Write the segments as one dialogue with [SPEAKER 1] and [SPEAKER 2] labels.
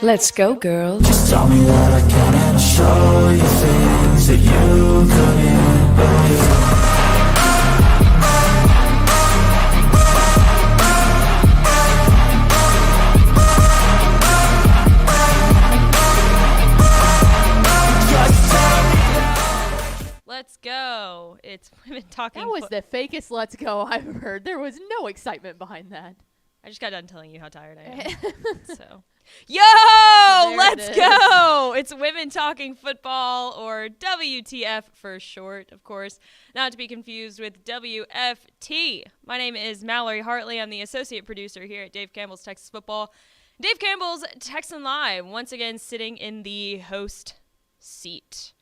[SPEAKER 1] Let's go, girl.
[SPEAKER 2] Just tell me that I can and I'll show you things that you couldn't believe.
[SPEAKER 3] Let's go. It's women talking.
[SPEAKER 4] That was the fakest let's go I've heard. There was no excitement behind that.
[SPEAKER 3] I just got done telling you how tired I am. So, yo,
[SPEAKER 4] There
[SPEAKER 3] let's
[SPEAKER 4] it is.
[SPEAKER 3] go. It's women talking football, or WTF for short, of course, not to be confused with WFT. My name is Mallory Hartley. I'm the associate producer here at Dave Campbell's Texas Football. Dave Campbell's Texan Live, once again sitting in the host seat.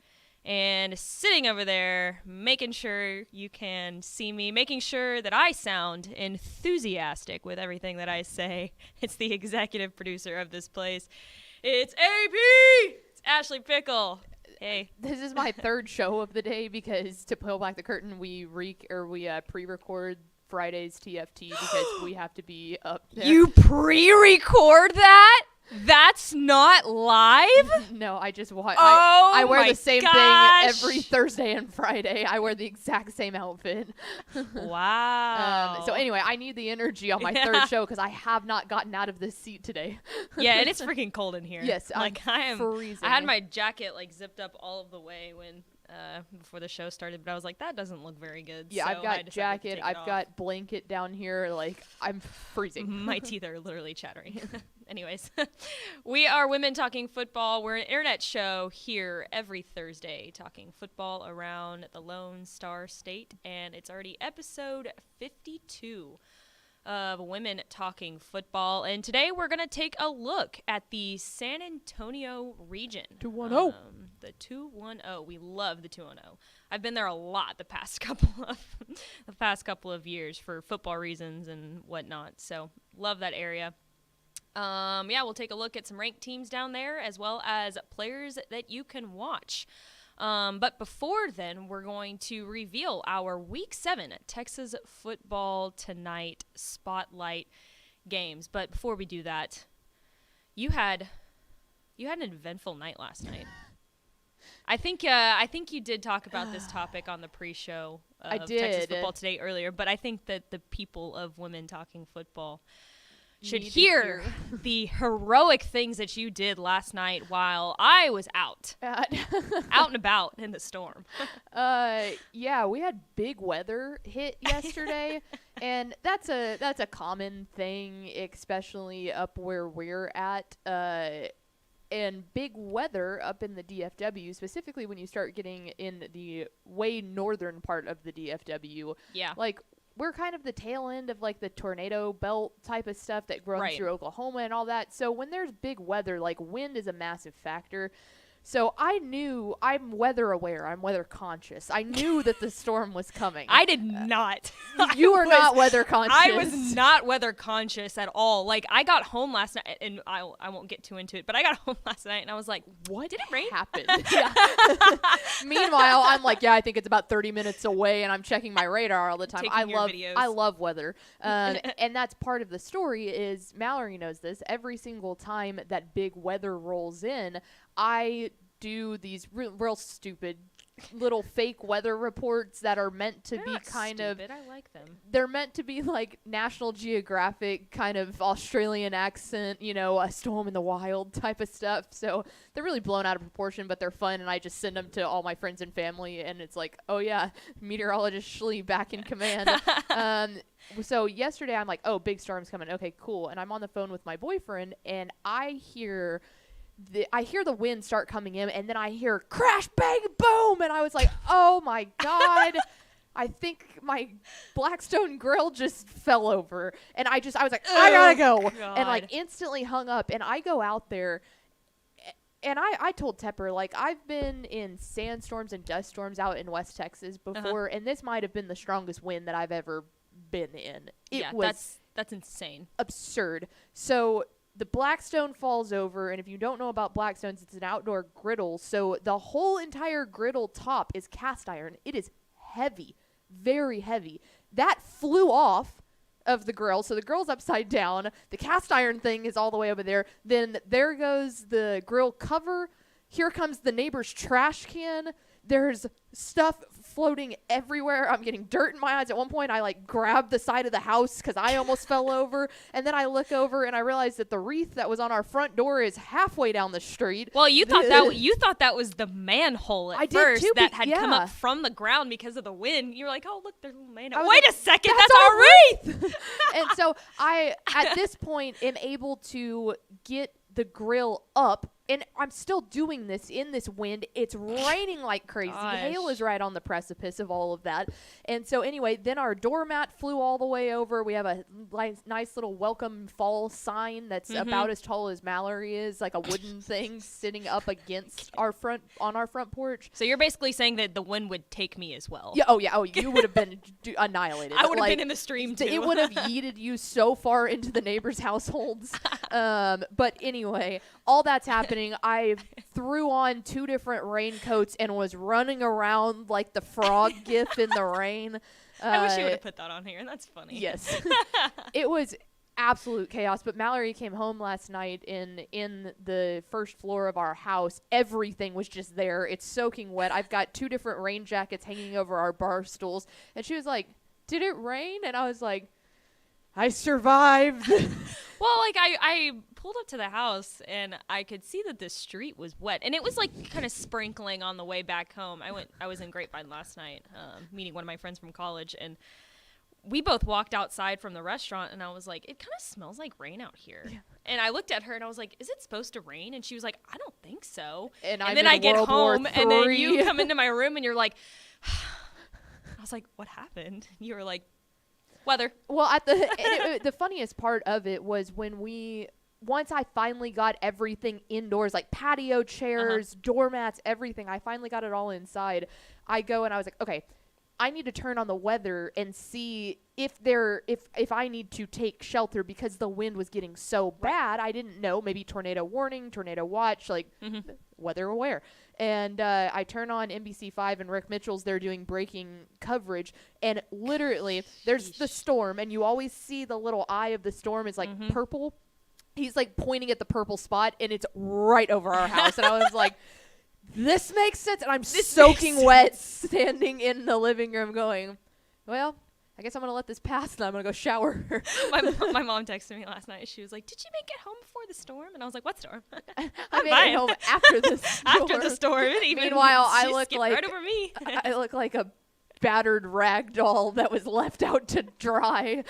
[SPEAKER 3] And sitting over there, making sure you can see me, making sure that I sound enthusiastic with everything that I say. It's the executive producer of this place. It's AP! It's Ashley Pickle. Hey.
[SPEAKER 4] This is my third show of the day because to peel back the curtain, we pre-record Friday's TFT because we have to be up there.
[SPEAKER 3] You pre-record that? That's not live?
[SPEAKER 4] No, I just watch.
[SPEAKER 3] Oh
[SPEAKER 4] I wear
[SPEAKER 3] my
[SPEAKER 4] the same
[SPEAKER 3] gosh.
[SPEAKER 4] thing every Thursday and Friday. I wear the exact same outfit.
[SPEAKER 3] Wow.
[SPEAKER 4] So anyway, I need the energy on my third show because I have not gotten out of this seat today.
[SPEAKER 3] Yeah, and it's freaking cold in here.
[SPEAKER 4] Yes,
[SPEAKER 3] like
[SPEAKER 4] I'm
[SPEAKER 3] I am
[SPEAKER 4] freezing.
[SPEAKER 3] I had my jacket like zipped up all of the way when before the show started, but I was like, that doesn't look very good.
[SPEAKER 4] Yeah,
[SPEAKER 3] so
[SPEAKER 4] I've
[SPEAKER 3] I
[SPEAKER 4] got
[SPEAKER 3] decided to
[SPEAKER 4] jacket.
[SPEAKER 3] take it
[SPEAKER 4] I've
[SPEAKER 3] off.
[SPEAKER 4] got blanket down here. Like I'm freezing.
[SPEAKER 3] My teeth are literally chattering. Anyways, we are Women Talking Football. We're an internet show here every Thursday talking football around the Lone Star State, and it's already episode 52 of Women Talking Football. And today we're going to take a look at the San Antonio region.
[SPEAKER 4] 210.
[SPEAKER 3] The 210. We love the 210. I've been there a lot the past couple of years for football reasons and whatnot. So love that area. Yeah, we'll take a look at some ranked teams down there as well as players that you can watch. But before then, we're going to reveal our Week 7 Texas Football Tonight Spotlight games. But before we do that, you had an eventful night last night. I think you did talk about this topic on the pre-show of
[SPEAKER 4] I did.
[SPEAKER 3] Texas Football Today earlier, but I think that the people of Women Talking Football should
[SPEAKER 4] Need to
[SPEAKER 3] hear the heroic things that you did last night while I was out and about in the storm.
[SPEAKER 4] Yeah, we had big weather hit yesterday, and that's a common thing, especially up where we're at. And big weather up in the DFW, specifically when you start getting in the way northern part of the DFW.
[SPEAKER 3] Yeah.
[SPEAKER 4] Like, we're kind of the tail end of, like, the tornado belt type of stuff that runs
[SPEAKER 3] Right.
[SPEAKER 4] through Oklahoma and all that. So when there's big weather, like, wind is a massive factor. So I knew I'm weather aware. I'm weather conscious. I knew that the storm was coming.
[SPEAKER 3] I did not.
[SPEAKER 4] You are not weather conscious.
[SPEAKER 3] I was not weather conscious at all. Like, I got home last night, and I won't get too into it, but I got home last night, and I was like, what? Did it rain?
[SPEAKER 4] Happened. Yeah. Meanwhile, I'm like, yeah, I think it's about 30 minutes away, and I'm checking my radar all the time.
[SPEAKER 3] Taking your videos.
[SPEAKER 4] I love weather, and that's part of the story. Is Mallory knows this. Every single time that big weather rolls in, I do these real stupid little fake weather reports that are meant to
[SPEAKER 3] They're
[SPEAKER 4] be
[SPEAKER 3] not
[SPEAKER 4] kind
[SPEAKER 3] stupid. I like them.
[SPEAKER 4] they're meant to be like National Geographic kind of Australian accent, you know, a storm in the wild type of stuff. So they're really blown out of proportion, but they're fun. And I just send them to all my friends and family. And it's like, oh, yeah, meteorologist Shlee back in command. So yesterday I'm like, oh, big storm's coming. Okay, cool. And I'm on the phone with my boyfriend and I hear the wind start coming in, and then I hear crash, bang, boom, and I was like, oh my God, I think my Blackstone grill just fell over, and I was like, I gotta go, and like instantly hung up, and I go out there, and I told Tepper, like, I've been in sandstorms and dust storms out in West Texas before, and this might have been the strongest wind that I've ever been in. It was
[SPEAKER 3] that's insane.
[SPEAKER 4] absurd. So the Blackstone falls over, and if you don't know about Blackstones, it's an outdoor griddle, so the whole entire griddle top is cast iron. It is heavy, very heavy. That flew off of the grill. So the grill's upside down. The cast iron thing is all the way over there. Then there goes the grill cover. Here comes the neighbor's trash can. There's stuff floating everywhere. I'm getting dirt in my eyes. At one point, I like grabbed the side of the house because I almost fell over. And then I look over and I realize that the wreath that was on our front door is halfway down the street.
[SPEAKER 3] Well, you thought that was the manhole at first that had come up from the ground because of the wind. You were like, oh, look, there's a little manhole. Wait a second, that's our wreath.
[SPEAKER 4] And so I, at this point, am able to get the grill up. And I'm still doing this in this wind. It's raining like crazy.
[SPEAKER 3] Gosh.
[SPEAKER 4] Hail is right on the precipice of all of that. And so anyway, then our doormat flew all the way over. We have a nice little welcome fall sign that's about as tall as Mallory is, like a wooden thing sitting up against our front porch.
[SPEAKER 3] So you're basically saying that the wind would take me as well.
[SPEAKER 4] Yeah. Oh, yeah. Oh, you would have been annihilated.
[SPEAKER 3] I would have been in the stream too.
[SPEAKER 4] It would have yeeted you so far into the neighbors' households. But anyway, all that's happening. I threw on 2 different raincoats and was running around like the frog gif in the rain.
[SPEAKER 3] I wish you would have put that on here. That's funny.
[SPEAKER 4] Yes. It was absolute chaos. But Mallory came home last night in the first floor of our house. Everything was just there. It's soaking wet. I've got 2 different rain jackets hanging over our bar stools. And she was like, "Did it rain?" And I was like, "I survived."
[SPEAKER 3] Well, like I pulled up to the house and I could see that the street was wet, and it was like kind of sprinkling on the way back home. I was in Grapevine last night, meeting one of my friends from college, and we both walked outside from the restaurant, and I was like, "It kind of smells like rain out here." Yeah. And I looked at her and I was like, "Is it supposed to rain?" And she was like, "I don't think so." And then I get home, and then you come into my room and you're like, I was like, "What happened?" You were like, "Weather."
[SPEAKER 4] Well, the funniest part of it was once I finally got everything indoors, like patio chairs, doormats, everything, I finally got it all inside. I go and I was like, okay, I need to turn on the weather and see if I need to take shelter because the wind was getting so bad. I didn't know, maybe tornado warning, tornado watch, like weather aware. And I turn on NBC5 and Rick Mitchell's there doing breaking coverage. And literally there's the storm, and you always see the little eye of the storm is like purple. He's like pointing at the purple spot, and it's right over our house. And I was like, this makes sense. And I'm soaking wet, standing in the living room going, well, I guess I'm going to let this pass, and I'm going to go shower.
[SPEAKER 3] my mom texted me last night. She was like, "Did you make it home before the storm?" And I was like, "What storm?"
[SPEAKER 4] I made it home after the storm.
[SPEAKER 3] After the storm.
[SPEAKER 4] Meanwhile, I look like
[SPEAKER 3] right over me.
[SPEAKER 4] I look like a battered rag doll that was left out to dry.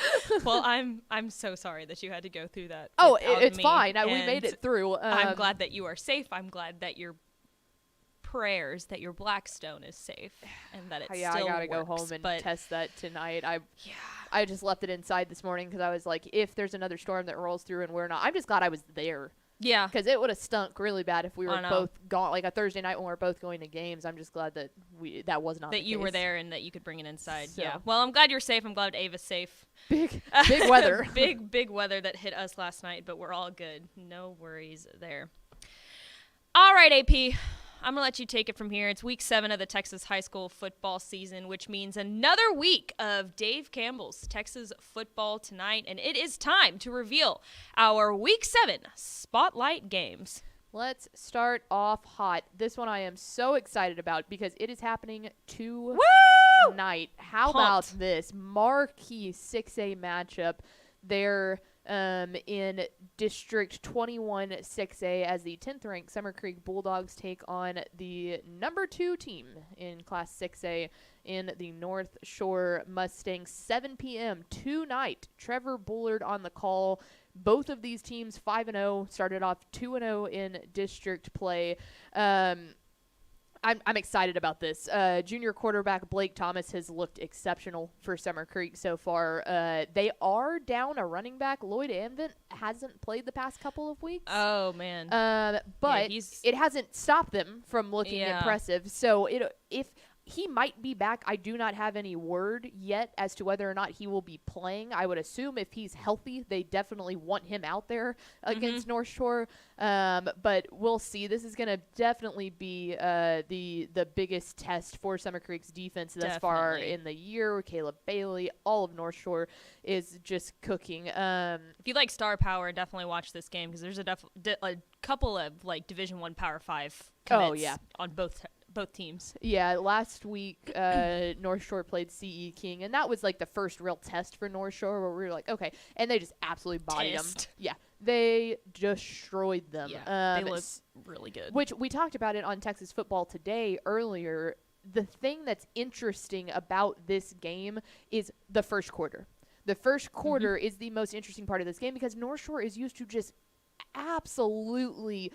[SPEAKER 3] Well, I'm so sorry that you had to go through that.
[SPEAKER 4] Oh, it's fine. We made it through.
[SPEAKER 3] I'm glad that you are safe. I'm glad that your prayers that your Blackstone is safe and that it still
[SPEAKER 4] I gotta
[SPEAKER 3] works,
[SPEAKER 4] go home and test that tonight. I just left it inside this morning because I was like, if there's another storm that rolls through and we're not, I'm just glad I was there.
[SPEAKER 3] Yeah,
[SPEAKER 4] because it would have stunk really bad if we were both gone, like a Thursday night when we were both going to games. I'm just glad that that was not
[SPEAKER 3] that
[SPEAKER 4] the
[SPEAKER 3] you
[SPEAKER 4] case.
[SPEAKER 3] were there and that you could bring it inside. So. Yeah, well, I'm glad you're safe. I'm glad Ava's safe.
[SPEAKER 4] Big weather.
[SPEAKER 3] big weather that hit us last night, but we're all good. No worries there. All right, AP. I'm going to let you take it from here. It's week 7 of the Texas high school football season, which means another week of Dave Campbell's Texas football tonight. And it is time to reveal our week 7 spotlight games.
[SPEAKER 4] Let's start off hot. This one I am so excited about because it is happening tonight. How about this marquee 6A matchup there in District 21 6A as the 10th ranked Summer Creek Bulldogs take on the number 2 team in Class 6A in the North Shore Mustangs. 7 p.m. tonight. Trevor Bullard on the call. Both of these teams 5-0, started off 2-0 in district play. I'm excited about this. Junior quarterback Blake Thomas has looked exceptional for Summer Creek so far. They are down a running back. Lloyd Anvent hasn't played the past couple of weeks.
[SPEAKER 3] Oh, man.
[SPEAKER 4] But it hasn't stopped them from looking impressive. So if he might be back. I do not have any word yet as to whether or not he will be playing. I would assume if he's healthy, they definitely want him out there against North Shore. But we'll see. This is going to definitely be the biggest test for Summer Creek's defense thus far in the year. Caleb Bailey, all of North Shore is just cooking.
[SPEAKER 3] If you like star power, definitely watch this game because there's a couple of like Division I Power 5 commits on both teams.
[SPEAKER 4] Yeah, last week North Shore played CE King, and that was like the first real test for North Shore where we were like, okay, and they just absolutely bodied them. Yeah, they destroyed them.
[SPEAKER 3] Yeah, they look really good.
[SPEAKER 4] Which we talked about it on Texas Football Today earlier. The thing that's interesting about this game is the first quarter. The first quarter is the most interesting part of this game because North Shore is used to just absolutely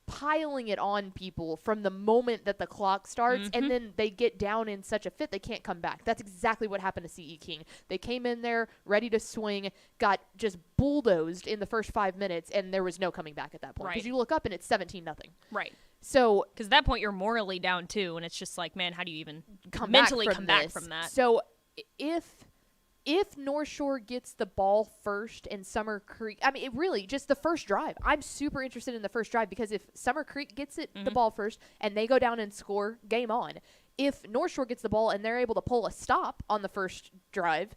[SPEAKER 4] piling it on people from the moment that the clock starts, and then they get down in such a fit they can't come back. That's exactly what happened to CE King. They came in there ready to swing, got just bulldozed in the first 5 minutes, and there was no coming back at that point. Because you look up and it's 17-0.
[SPEAKER 3] Right.
[SPEAKER 4] So,
[SPEAKER 3] because at that point you're morally down too, and it's just like, man, how do you even come back from that?
[SPEAKER 4] So if North Shore gets the ball first and Summer Creek, I mean, it really just the first drive. I'm super interested in the first drive because if Summer Creek gets the ball first and they go down and score, game on. If North Shore gets the ball and they're able to pull a stop on the first drive,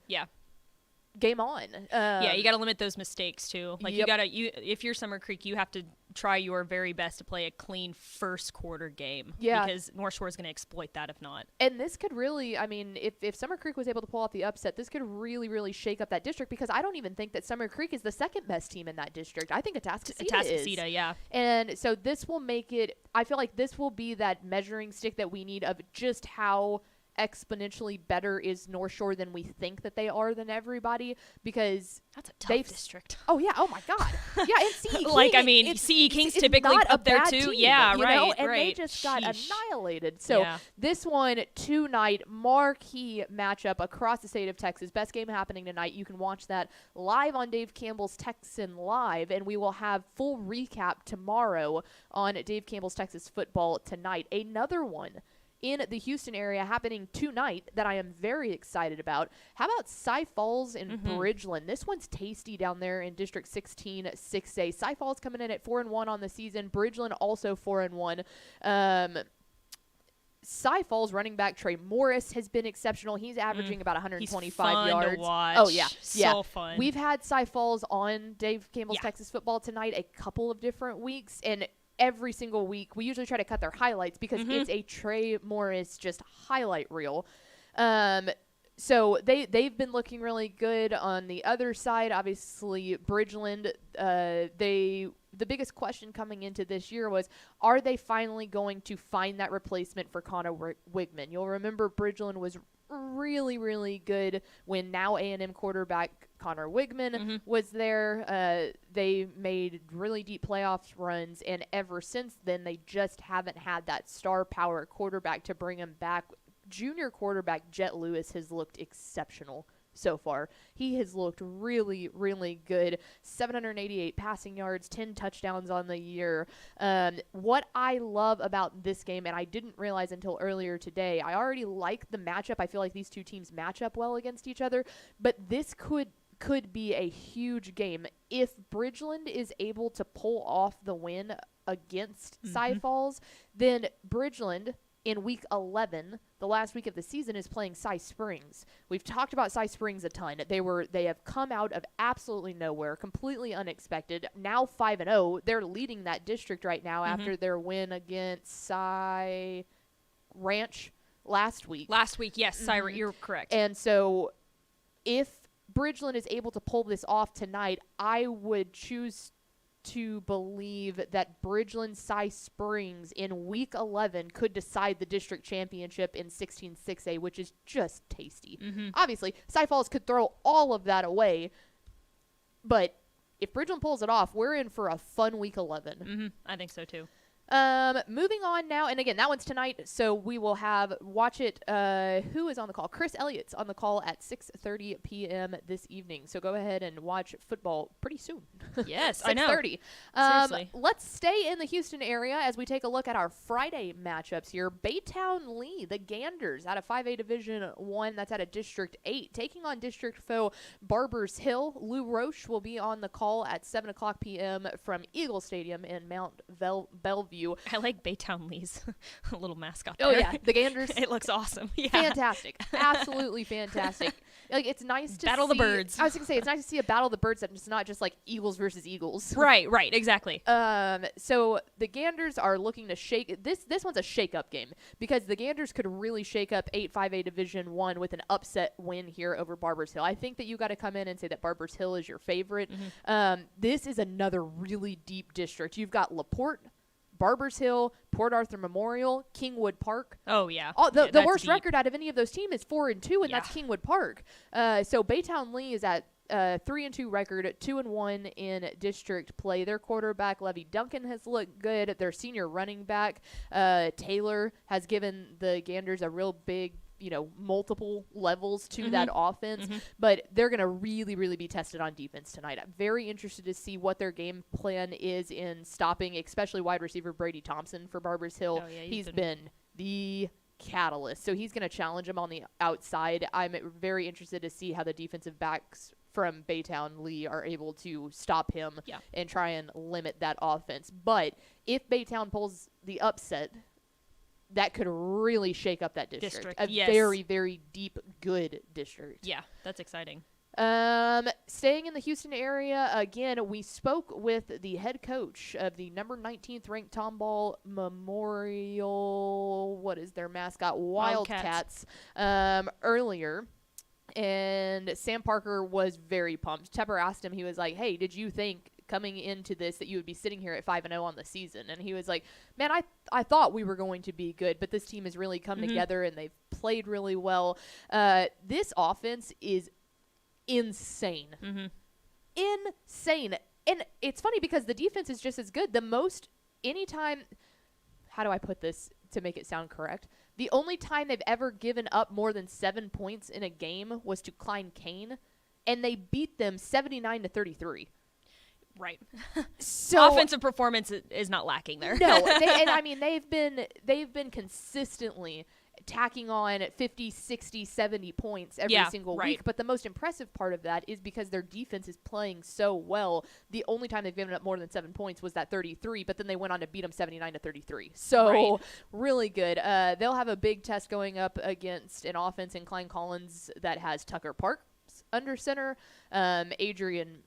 [SPEAKER 4] game on.
[SPEAKER 3] You got to limit those mistakes too. Like if you're Summer Creek, you have to try your very best to play a clean first quarter game. Yeah. Because North Shore is going to exploit that if not.
[SPEAKER 4] And this could really, I mean, if Summer Creek was able to pull off the upset, this could really, really shake up that district because I don't even think that Summer Creek is the second best team in that district. I think Atascocita is.
[SPEAKER 3] Yeah.
[SPEAKER 4] And so this will make it, I feel like this will be that measuring stick that we need of just how exponentially better is North Shore than we think that they are than everybody because
[SPEAKER 3] that's a tough district.
[SPEAKER 4] Oh yeah, oh my god. Yeah, and CE King,
[SPEAKER 3] like I mean, CE King's typically up there too.
[SPEAKER 4] Team,
[SPEAKER 3] yeah,
[SPEAKER 4] you
[SPEAKER 3] right,
[SPEAKER 4] know? And
[SPEAKER 3] right.
[SPEAKER 4] they just got annihilated. So this one tonight marquee matchup across the state of Texas. Best game happening tonight. You can watch that live on Dave Campbell's Texan Live, and we will have full recap tomorrow on Dave Campbell's Texas Football Tonight. Another one in the Houston area happening tonight that I am very excited about. How about Cy Falls and Bridgeland? This one's tasty down there in District 16 6A. Cy Falls coming in at 4-1 on the season. Bridgeland also 4-1. Cy Falls running back Trey Morris has been exceptional. He's averaging about 125 yards.
[SPEAKER 3] To watch.
[SPEAKER 4] Oh yeah,
[SPEAKER 3] so fun.
[SPEAKER 4] We've had Cy Falls on Dave Campbell's Texas Football Tonight a couple of different weeks, and every single week we usually try to cut their highlights because it's a Trey Morris just highlight reel. So they've been looking really good. On the other side, obviously Bridgeland, the biggest question coming into this year was, are they finally going to find that replacement for Connor Wigman? You'll remember Bridgeland was really, really good when now A&M quarterback Connor Wigman was there. They made really deep playoffs runs, and ever since then, they just haven't had that star power quarterback to bring him back. Junior quarterback Jet Lewis has looked exceptional so far. He has looked really, really good. 788 passing yards, 10 touchdowns on the year. What I love about this game, and I didn't realize until earlier today, I already like the matchup. I feel like these two teams match up well against each other, but this could be a huge game. If Bridgeland is able to pull off the win against Cy Falls, then Bridgeland in week 11, the last week of the season, is playing Cy Springs. We've talked about Cy Springs a ton. They have come out of absolutely nowhere, completely unexpected. Now 5-0. They're leading that district right now after their win against Cy Ranch last week.
[SPEAKER 3] Yes, Cy, you're correct.
[SPEAKER 4] And so if Bridgeland is able to pull this off tonight, I would choose to believe that Bridgeland Cy Springs in week 11 could decide the district championship in 16-6A, which is just tasty. Obviously, Cy Falls could throw all of that away, but if Bridgeland pulls it off, we're in for a fun week 11.
[SPEAKER 3] I think so too.
[SPEAKER 4] Moving on now, and again, that one's tonight, so we will watch it. Who is on the call? Chris Elliott's on the call at 6:30 p.m. this evening. So go ahead and watch football pretty soon.
[SPEAKER 3] Yes, I know.
[SPEAKER 4] 6:30.
[SPEAKER 3] Seriously.
[SPEAKER 4] Let's stay in the Houston area as we take a look at our Friday matchups here. Baytown Lee, the Ganders, out of 5A Division 1, that's out of District 8, taking on district foe Barbers Hill. Lou Roche will be on the call at 7 o'clock p.m. from Eagle Stadium in Mount Bellevue.
[SPEAKER 3] I like Baytown Lee's little mascot
[SPEAKER 4] Oh
[SPEAKER 3] there.
[SPEAKER 4] yeah, the Ganders.
[SPEAKER 3] It looks awesome. Yeah.
[SPEAKER 4] Fantastic, absolutely fantastic. Like, it's nice to
[SPEAKER 3] Battle
[SPEAKER 4] see,
[SPEAKER 3] of the Birds.
[SPEAKER 4] I was gonna say, it's nice to see a battle of the birds that's not just like Eagles versus Eagles.
[SPEAKER 3] Right, exactly.
[SPEAKER 4] So the Ganders are looking to shake this. This one's a shake-up game because the Ganders could really shake up 5A Division 1 with an upset win here over Barbers Hill. I think that you got to come in and say that Barbers Hill is your favorite. This is another really deep district. You've got LaPorte, Barbers Hill, Port Arthur Memorial, Kingwood Park.
[SPEAKER 3] Oh, yeah.
[SPEAKER 4] The worst record out of any of those teams is 4-2, and
[SPEAKER 3] Yeah.
[SPEAKER 4] that's Kingwood Park. So Baytown Lee is at 3-2 record, 2-1 in district play. Their quarterback Levy Duncan has looked good. Their senior running back Taylor has given the Ganders a real big, multiple levels to that offense, but they're going to really, really be tested on defense tonight. I'm very interested to see what their game plan is in stopping, especially wide receiver Brady Thompson for Barbers Hill.
[SPEAKER 3] Oh, yeah,
[SPEAKER 4] he's been the catalyst, so he's going to challenge him on the outside. I'm very interested to see how the defensive backs from Baytown Lee are able to stop him and try and limit that offense. But if Baytown pulls the upset, that could really shake up that district.
[SPEAKER 3] Yes.
[SPEAKER 4] Very, very deep, good district.
[SPEAKER 3] Yeah, that's exciting.
[SPEAKER 4] Staying in the Houston area, again, we spoke with the head coach of the number 19th ranked Tomball Memorial, what is their mascot? Wildcats, earlier. And Sam Parker was very pumped. Tepper asked him, he was like, hey, did you think coming into this that you would be sitting here at 5-0 on the season? And he was like, man, I thought we were going to be good, but this team has really come together and they've played really well. This offense is insane. Insane. And it's funny because the defense is just as good. Anytime, how do I put this to make it sound correct? The only time they've ever given up more than 7 points in a game was to Klein Kane, and they beat them 79-33.
[SPEAKER 3] Right.
[SPEAKER 4] So
[SPEAKER 3] offensive performance is not lacking there.
[SPEAKER 4] No, they've been consistently tacking on 50, 60, 70 points every single week. But the most impressive part of that is because their defense is playing so well. The only time they've given up more than 7 points was that 33, but then they went on to beat them 79-33. So really good. They'll have a big test going up against an offense in Klein Collins that has Tucker Parks under center. Adrian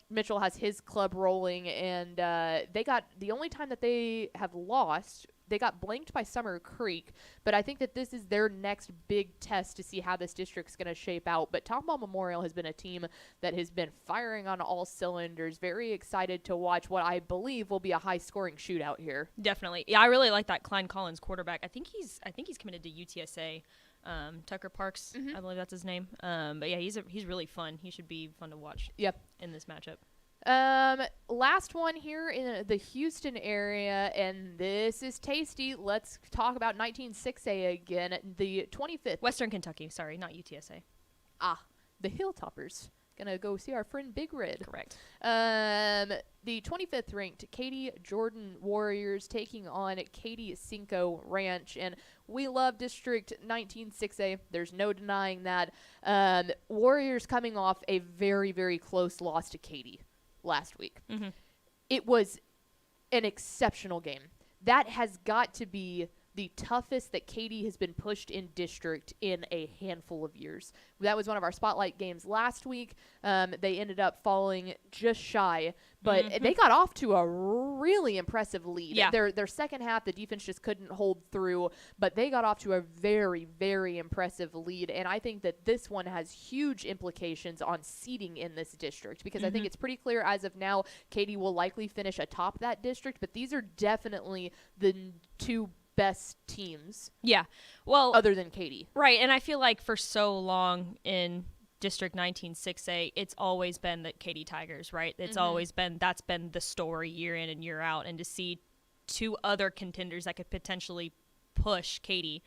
[SPEAKER 4] Mitchell has his club rolling, and the only time that they have lost, they got blanked by Summer Creek, but I think that this is their next big test to see how this district's going to shape out. But Tomball Memorial has been a team that has been firing on all cylinders. Very excited to watch what I believe will be a high-scoring shootout here.
[SPEAKER 3] Definitely. Yeah, I really like that Klein Collins quarterback. I think he's committed to UTSA. Tucker Parks, I believe that's his name. But yeah, he's really fun. He should be fun to watch. In this matchup.
[SPEAKER 4] Last one here in the Houston area, and this is tasty. Let's talk about 19-6A again. The 25th.
[SPEAKER 3] Western Kentucky. Sorry, not UTSA.
[SPEAKER 4] The Hilltoppers. Gonna go see our friend Big Red.
[SPEAKER 3] Correct.
[SPEAKER 4] The 25th ranked Katy Jordan Warriors taking on Katy Cinco Ranch, and we love District 19-6A. There's no denying that. Warriors coming off a very, very close loss to Katy last week. It was an exceptional game. That has got to be the toughest that Katy has been pushed in district in a handful of years. That was one of our spotlight games last week. They ended up falling just shy, but they got off to a really impressive lead.
[SPEAKER 3] Yeah.
[SPEAKER 4] Their second half, the defense just couldn't hold through, but they got off to a very, very impressive lead, and I think that this one has huge implications on seeding in this district because I think it's pretty clear as of now Katy will likely finish atop that district, but these are definitely the two best teams.
[SPEAKER 3] Yeah. Well,
[SPEAKER 4] other than Katy.
[SPEAKER 3] Right, and I feel like for so long in District 19-6A, it's always been the Katy Tigers, right? It's always been, that's been the story year in and year out, and to see two other contenders that could potentially push Katy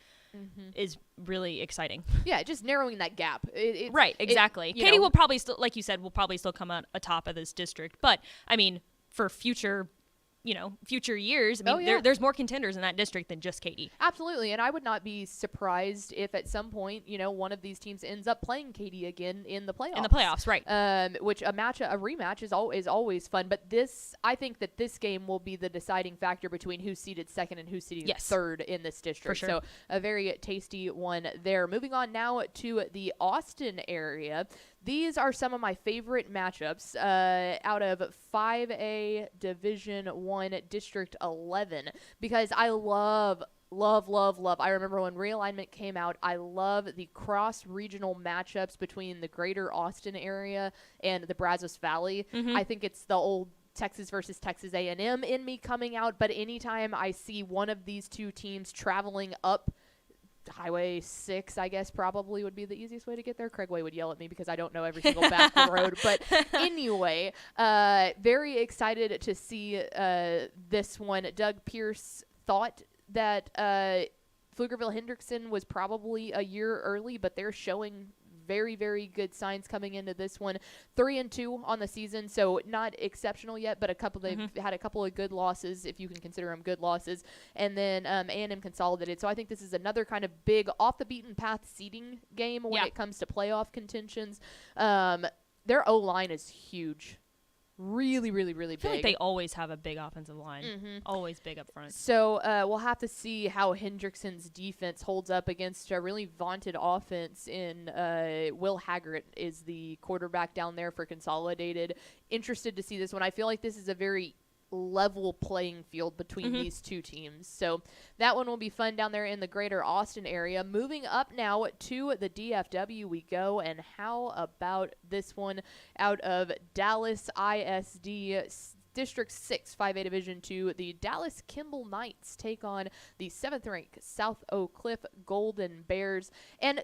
[SPEAKER 3] is really exciting.
[SPEAKER 4] Yeah, just narrowing that gap.
[SPEAKER 3] Right, exactly. Katy will probably still, like you said, will probably still come out atop of this district. But, I mean, for future years, I mean, there's more contenders in that district than just Katy.
[SPEAKER 4] Absolutely, and I would not be surprised if at some point, one of these teams ends up playing Katy again in the playoffs.
[SPEAKER 3] In the playoffs, right.
[SPEAKER 4] Which a rematch is always fun, but I think that this game will be the deciding factor between who's seeded second and who's seeded third in this district.
[SPEAKER 3] For sure.
[SPEAKER 4] So a very tasty one there. Moving on now to the Austin area. These are some of my favorite matchups out of 5A Division 1 District 11 because I love. I remember when realignment came out, I love the cross-regional matchups between the greater Austin area and the Brazos Valley. I think it's the old Texas versus Texas A&M in me coming out, but anytime I see one of these two teams traveling up Highway 6, I guess, probably would be the easiest way to get there. Craigway would yell at me because I don't know every single back road. But anyway, very excited to see this one. Doug Pierce thought that Pflugerville-Hendrickson was probably a year early, but they're showing very, very good signs coming into this one. 3-2 on the season, so not exceptional yet, but they've had a couple of good losses, if you can consider them good losses, and then A&M consolidated. So I think this is another kind of big off the beaten path seeding game when it comes to playoff contentions. Their O-line is huge. Really, really, really big.
[SPEAKER 3] I feel like they always have a big offensive line. Always big up front.
[SPEAKER 4] So we'll have to see how Hendrickson's defense holds up against a really vaunted offense in Will Haggart is the quarterback down there for Consolidated. Interested to see this one. I feel like this is a very level playing field between these two teams. So that one will be fun down there in the greater Austin area. Moving up now to the DFW we go, and how about this one out of Dallas ISD District 6, 5A Division 2, the Dallas Kimball Knights take on the 7th-ranked South Oak Cliff Golden Bears. And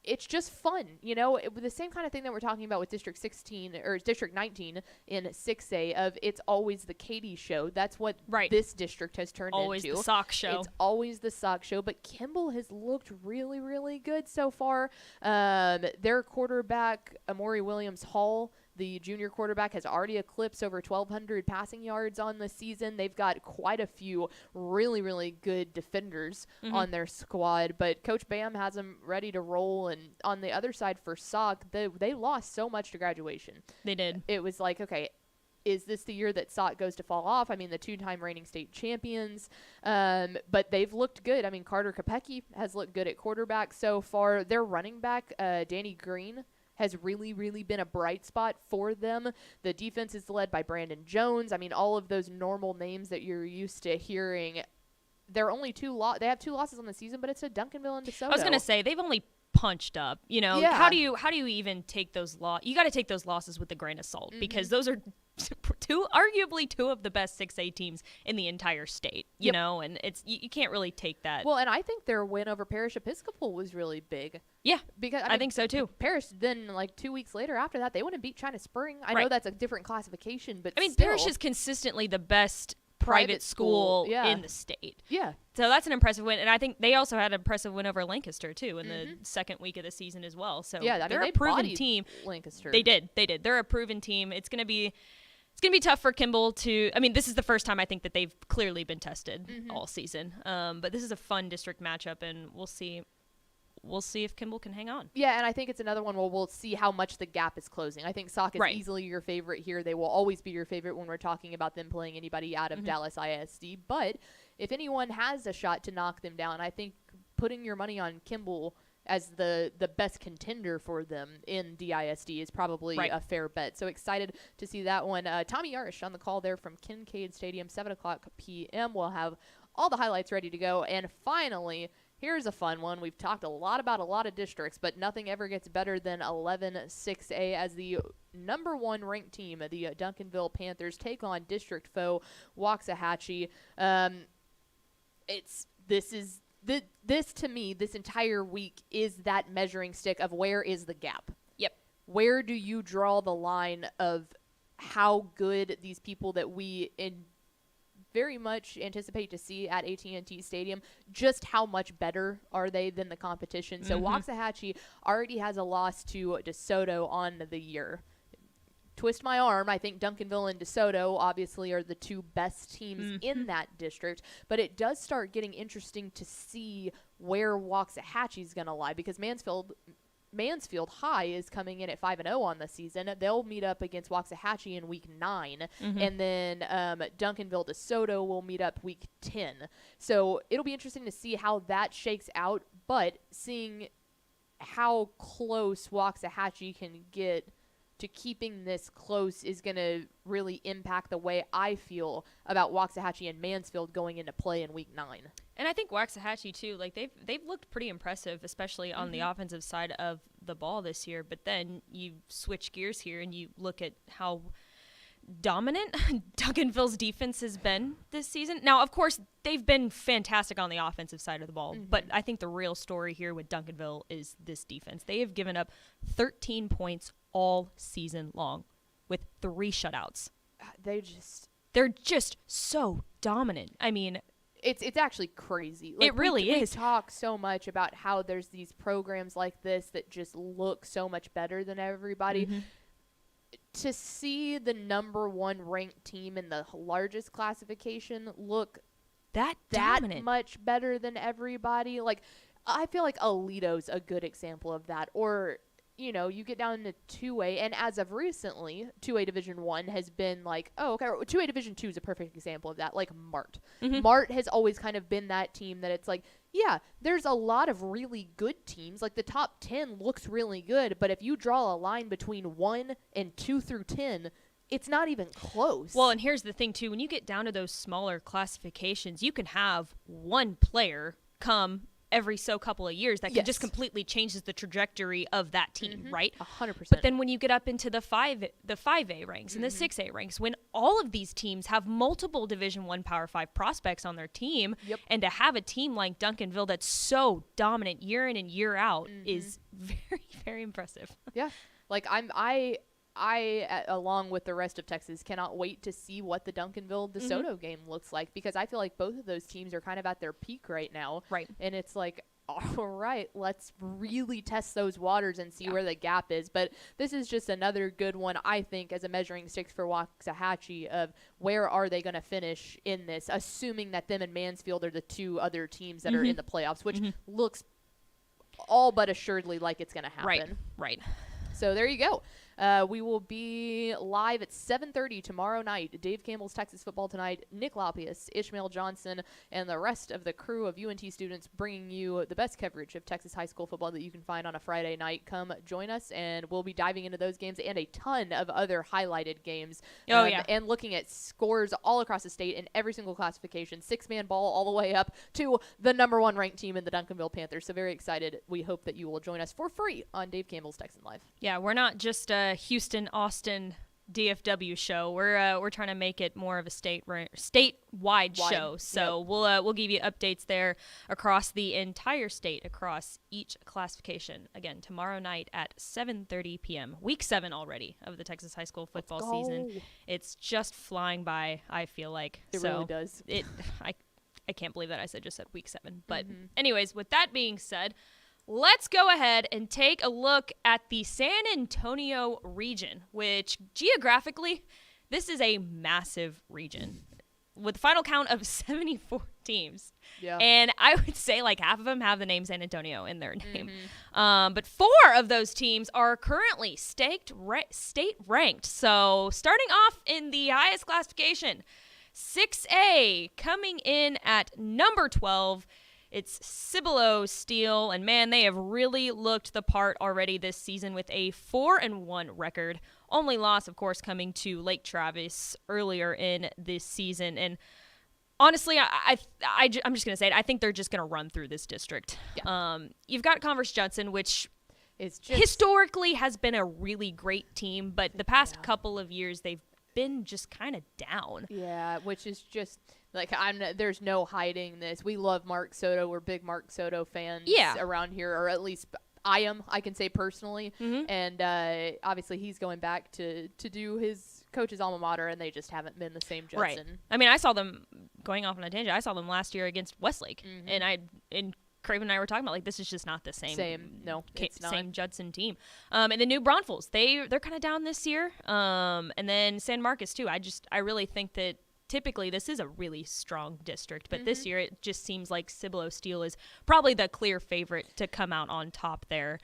[SPEAKER 4] it's just fun, the same kind of thing that we're talking about with District 16 or District 19 in 6A of it's always the Katy show. That's what this district has turned
[SPEAKER 3] always
[SPEAKER 4] into.
[SPEAKER 3] Always the sock show.
[SPEAKER 4] It's always the sock show, but Kimball has looked really, really good so far. Their quarterback, Amori Williams Hall, the junior quarterback, has already eclipsed over 1,200 passing yards on the season. They've got quite a few really, really good defenders on their squad, but Coach Bam has them ready to roll. And on the other side for Sauk, they lost so much to graduation.
[SPEAKER 3] They did.
[SPEAKER 4] It was like, okay, is this the year that Sauk goes to fall off? I mean, the two-time reigning state champions, but they've looked good. I mean, Carter Kopecky has looked good at quarterback so far. Their running back, Danny Green, has really, really been a bright spot for them. The defense is led by Brandon Jones. I mean, all of those normal names that you're used to hearing. They're only they have 2 losses on the season, but it's to Duncanville and DeSoto.
[SPEAKER 3] I was gonna say they've only punched up.
[SPEAKER 4] Yeah.
[SPEAKER 3] How do you even take those You got to take those losses with a grain of salt because those are arguably two of the best 6A teams in the entire state. You know, and it's you can't really take that.
[SPEAKER 4] Well, and I think their win over Parish Episcopal was really big.
[SPEAKER 3] Yeah,
[SPEAKER 4] because
[SPEAKER 3] I think so too.
[SPEAKER 4] Parish then, like 2 weeks later after that, they went and beat China Spring. I know that's a different classification, but
[SPEAKER 3] I mean,
[SPEAKER 4] still.
[SPEAKER 3] Parish is consistently the best private school in the state.
[SPEAKER 4] Yeah.
[SPEAKER 3] So that's an impressive win, and I think they also had an impressive win over Lancaster too in the second week of the season as well. So they're a proven team.
[SPEAKER 4] Lancaster.
[SPEAKER 3] They did. They're a proven team. It's gonna be tough for Kimball to. I mean, this is the first time I think that they've clearly been tested all season. But this is a fun district matchup, and we'll see. We'll see if Kimball can hang on.
[SPEAKER 4] Yeah, and I think it's another one where we'll see how much the gap is closing. I think Sauk is easily your favorite here. They will always be your favorite when we're talking about them playing anybody out of Dallas ISD. But if anyone has a shot to knock them down, I think putting your money on Kimball as the best contender for them in DISD is probably a fair bet. So excited to see that one. Tommy Yarsh on the call there from Kincaid Stadium, 7 o'clock p.m. We'll have all the highlights ready to go. And finally, here's a fun one. We've talked a lot about a lot of districts, but nothing ever gets better than 11-6A as the number 1 ranked team, the Duncanville Panthers, take on district foe Waxahachie. This to me, this entire week is that measuring stick of where is the gap.
[SPEAKER 3] Yep.
[SPEAKER 4] Where do you draw the line of how good these people that we very much anticipate to see at AT&T Stadium just how much better are they than the competition. So Waxahachie already has a loss to DeSoto on the year. Twist my arm, I think Duncanville and DeSoto obviously are the two best teams in that district, but it does start getting interesting to see where Waxahachie's going to lie, because Mansfield High is coming in at 5-0 on the season. They'll meet up against Waxahachie in week 9, and then Duncanville DeSoto will meet up week 10. So it'll be interesting to see how that shakes out, but seeing how close Waxahachie can get to keeping this close is going to really impact the way I feel about Waxahachie and Mansfield going into play in week 9.
[SPEAKER 3] And I think Waxahachie too, like they've looked pretty impressive, especially on the offensive side of the ball this year. But then you switch gears here and you look at how dominant Duncanville's defense has been this season. Now, of course, they've been fantastic on the offensive side of the ball, but I think the real story here with Duncanville is this defense. They have given up 13 points all season long with 3 shutouts. They're just so dominant. I mean,
[SPEAKER 4] it's actually crazy.
[SPEAKER 3] It really is.
[SPEAKER 4] We talk so much about how there's these programs like this that just look so much better than everybody. To see the number 1 ranked team in the largest classification look
[SPEAKER 3] that
[SPEAKER 4] much better than everybody, like, I feel like Alito's a good example of that. Or, you know, you get down to 2A, and as of recently, 2A Division 1 has been like, oh, okay, 2A Division 2 is a perfect example of that, like Mart. Mart has always kind of been that team that it's like, yeah, there's a lot of really good teams. Like, the top 10 looks really good, but if you draw a line between 1 and 2 through 10, it's not even close.
[SPEAKER 3] Well, and here's the thing, too. When you get down to those smaller classifications, you can have one player come every so couple of years that can just completely changes the trajectory of that team, right?
[SPEAKER 4] 100%.
[SPEAKER 3] But then when you get up into the 5A ranks and the 6A ranks, when all of these teams have multiple Division 1 Power 5 prospects on their team, and to have a team like Duncanville that's so dominant year in and year out is very, very impressive.
[SPEAKER 4] Yeah. Like, I, along with the rest of Texas, cannot wait to see what the Duncanville DeSoto game looks like, because I feel like both of those teams are kind of at their peak right now.
[SPEAKER 3] Right.
[SPEAKER 4] And it's like, all right, let's really test those waters and see where the gap is. But this is just another good one, I think, as a measuring stick for Waxahachie of where are they going to finish in this, assuming that them and Mansfield are the 2 other teams that are in the playoffs, which looks all but assuredly like it's going to happen.
[SPEAKER 3] Right.
[SPEAKER 4] So there you go. We will be live at 7:30 tomorrow night. Dave Campbell's Texas Football Tonight, Nick Lopius, Ishmael Johnson, and the rest of the crew of UNT students bringing you the best coverage of Texas high school football that you can find on a Friday night. Come join us, and we'll be diving into those games and a ton of other highlighted games. And looking at scores all across the state in every single classification, 6-man ball all the way up to the number 1 ranked team in the Duncanville Panthers. So very excited. We hope that you will join us for free on Dave Campbell's Texan Live.
[SPEAKER 3] Yeah, we're not just Houston, Austin, DFW show. We're trying to make it more of a statewide show. So we'll give you updates there across the entire state, across each classification. Again, tomorrow night at 7:30 p.m. Week 7 already of the Texas high school football season. It's just flying by, I feel like.
[SPEAKER 4] It really does.
[SPEAKER 3] I can't believe that I just said week 7. But anyways, with that being said, let's go ahead and take a look at the San Antonio region, which geographically, this is a massive region with a final count of 74 teams.
[SPEAKER 4] Yeah.
[SPEAKER 3] And I would say like half of them have the name San Antonio in their name. But 4 of those teams are currently state ranked. So starting off in the highest classification, 6A coming in at number 12. It's Cibolo Steel, and man, they have really looked the part already this season with a 4-1 record. Only loss, of course, coming to Lake Travis earlier in this season. And honestly, I'm just going to say it. I think they're just going to run through this district. Yeah. You've got Converse Judson, which is historically has been a really great team, but the past couple of years they've been just kind of down.
[SPEAKER 4] Yeah, which is just like there's no hiding this. We love Mark Soto. We're big Mark Soto fans around here, or at least I can say personally, and obviously he's going back to do his coach's alma mater, and they just haven't been the same Judson.
[SPEAKER 3] Right. I mean, I saw them going off on a tangent. I saw them last year against Westlake, and Craven and I were talking about, like, this is just not the same.
[SPEAKER 4] No, it's not.
[SPEAKER 3] Same Judson team. And the New Braunfels, they're kind of down this year. And then San Marcos too. I really think that typically this is a really strong district, but this year it just seems like Cibolo Steel is probably the clear favorite to come out on top there.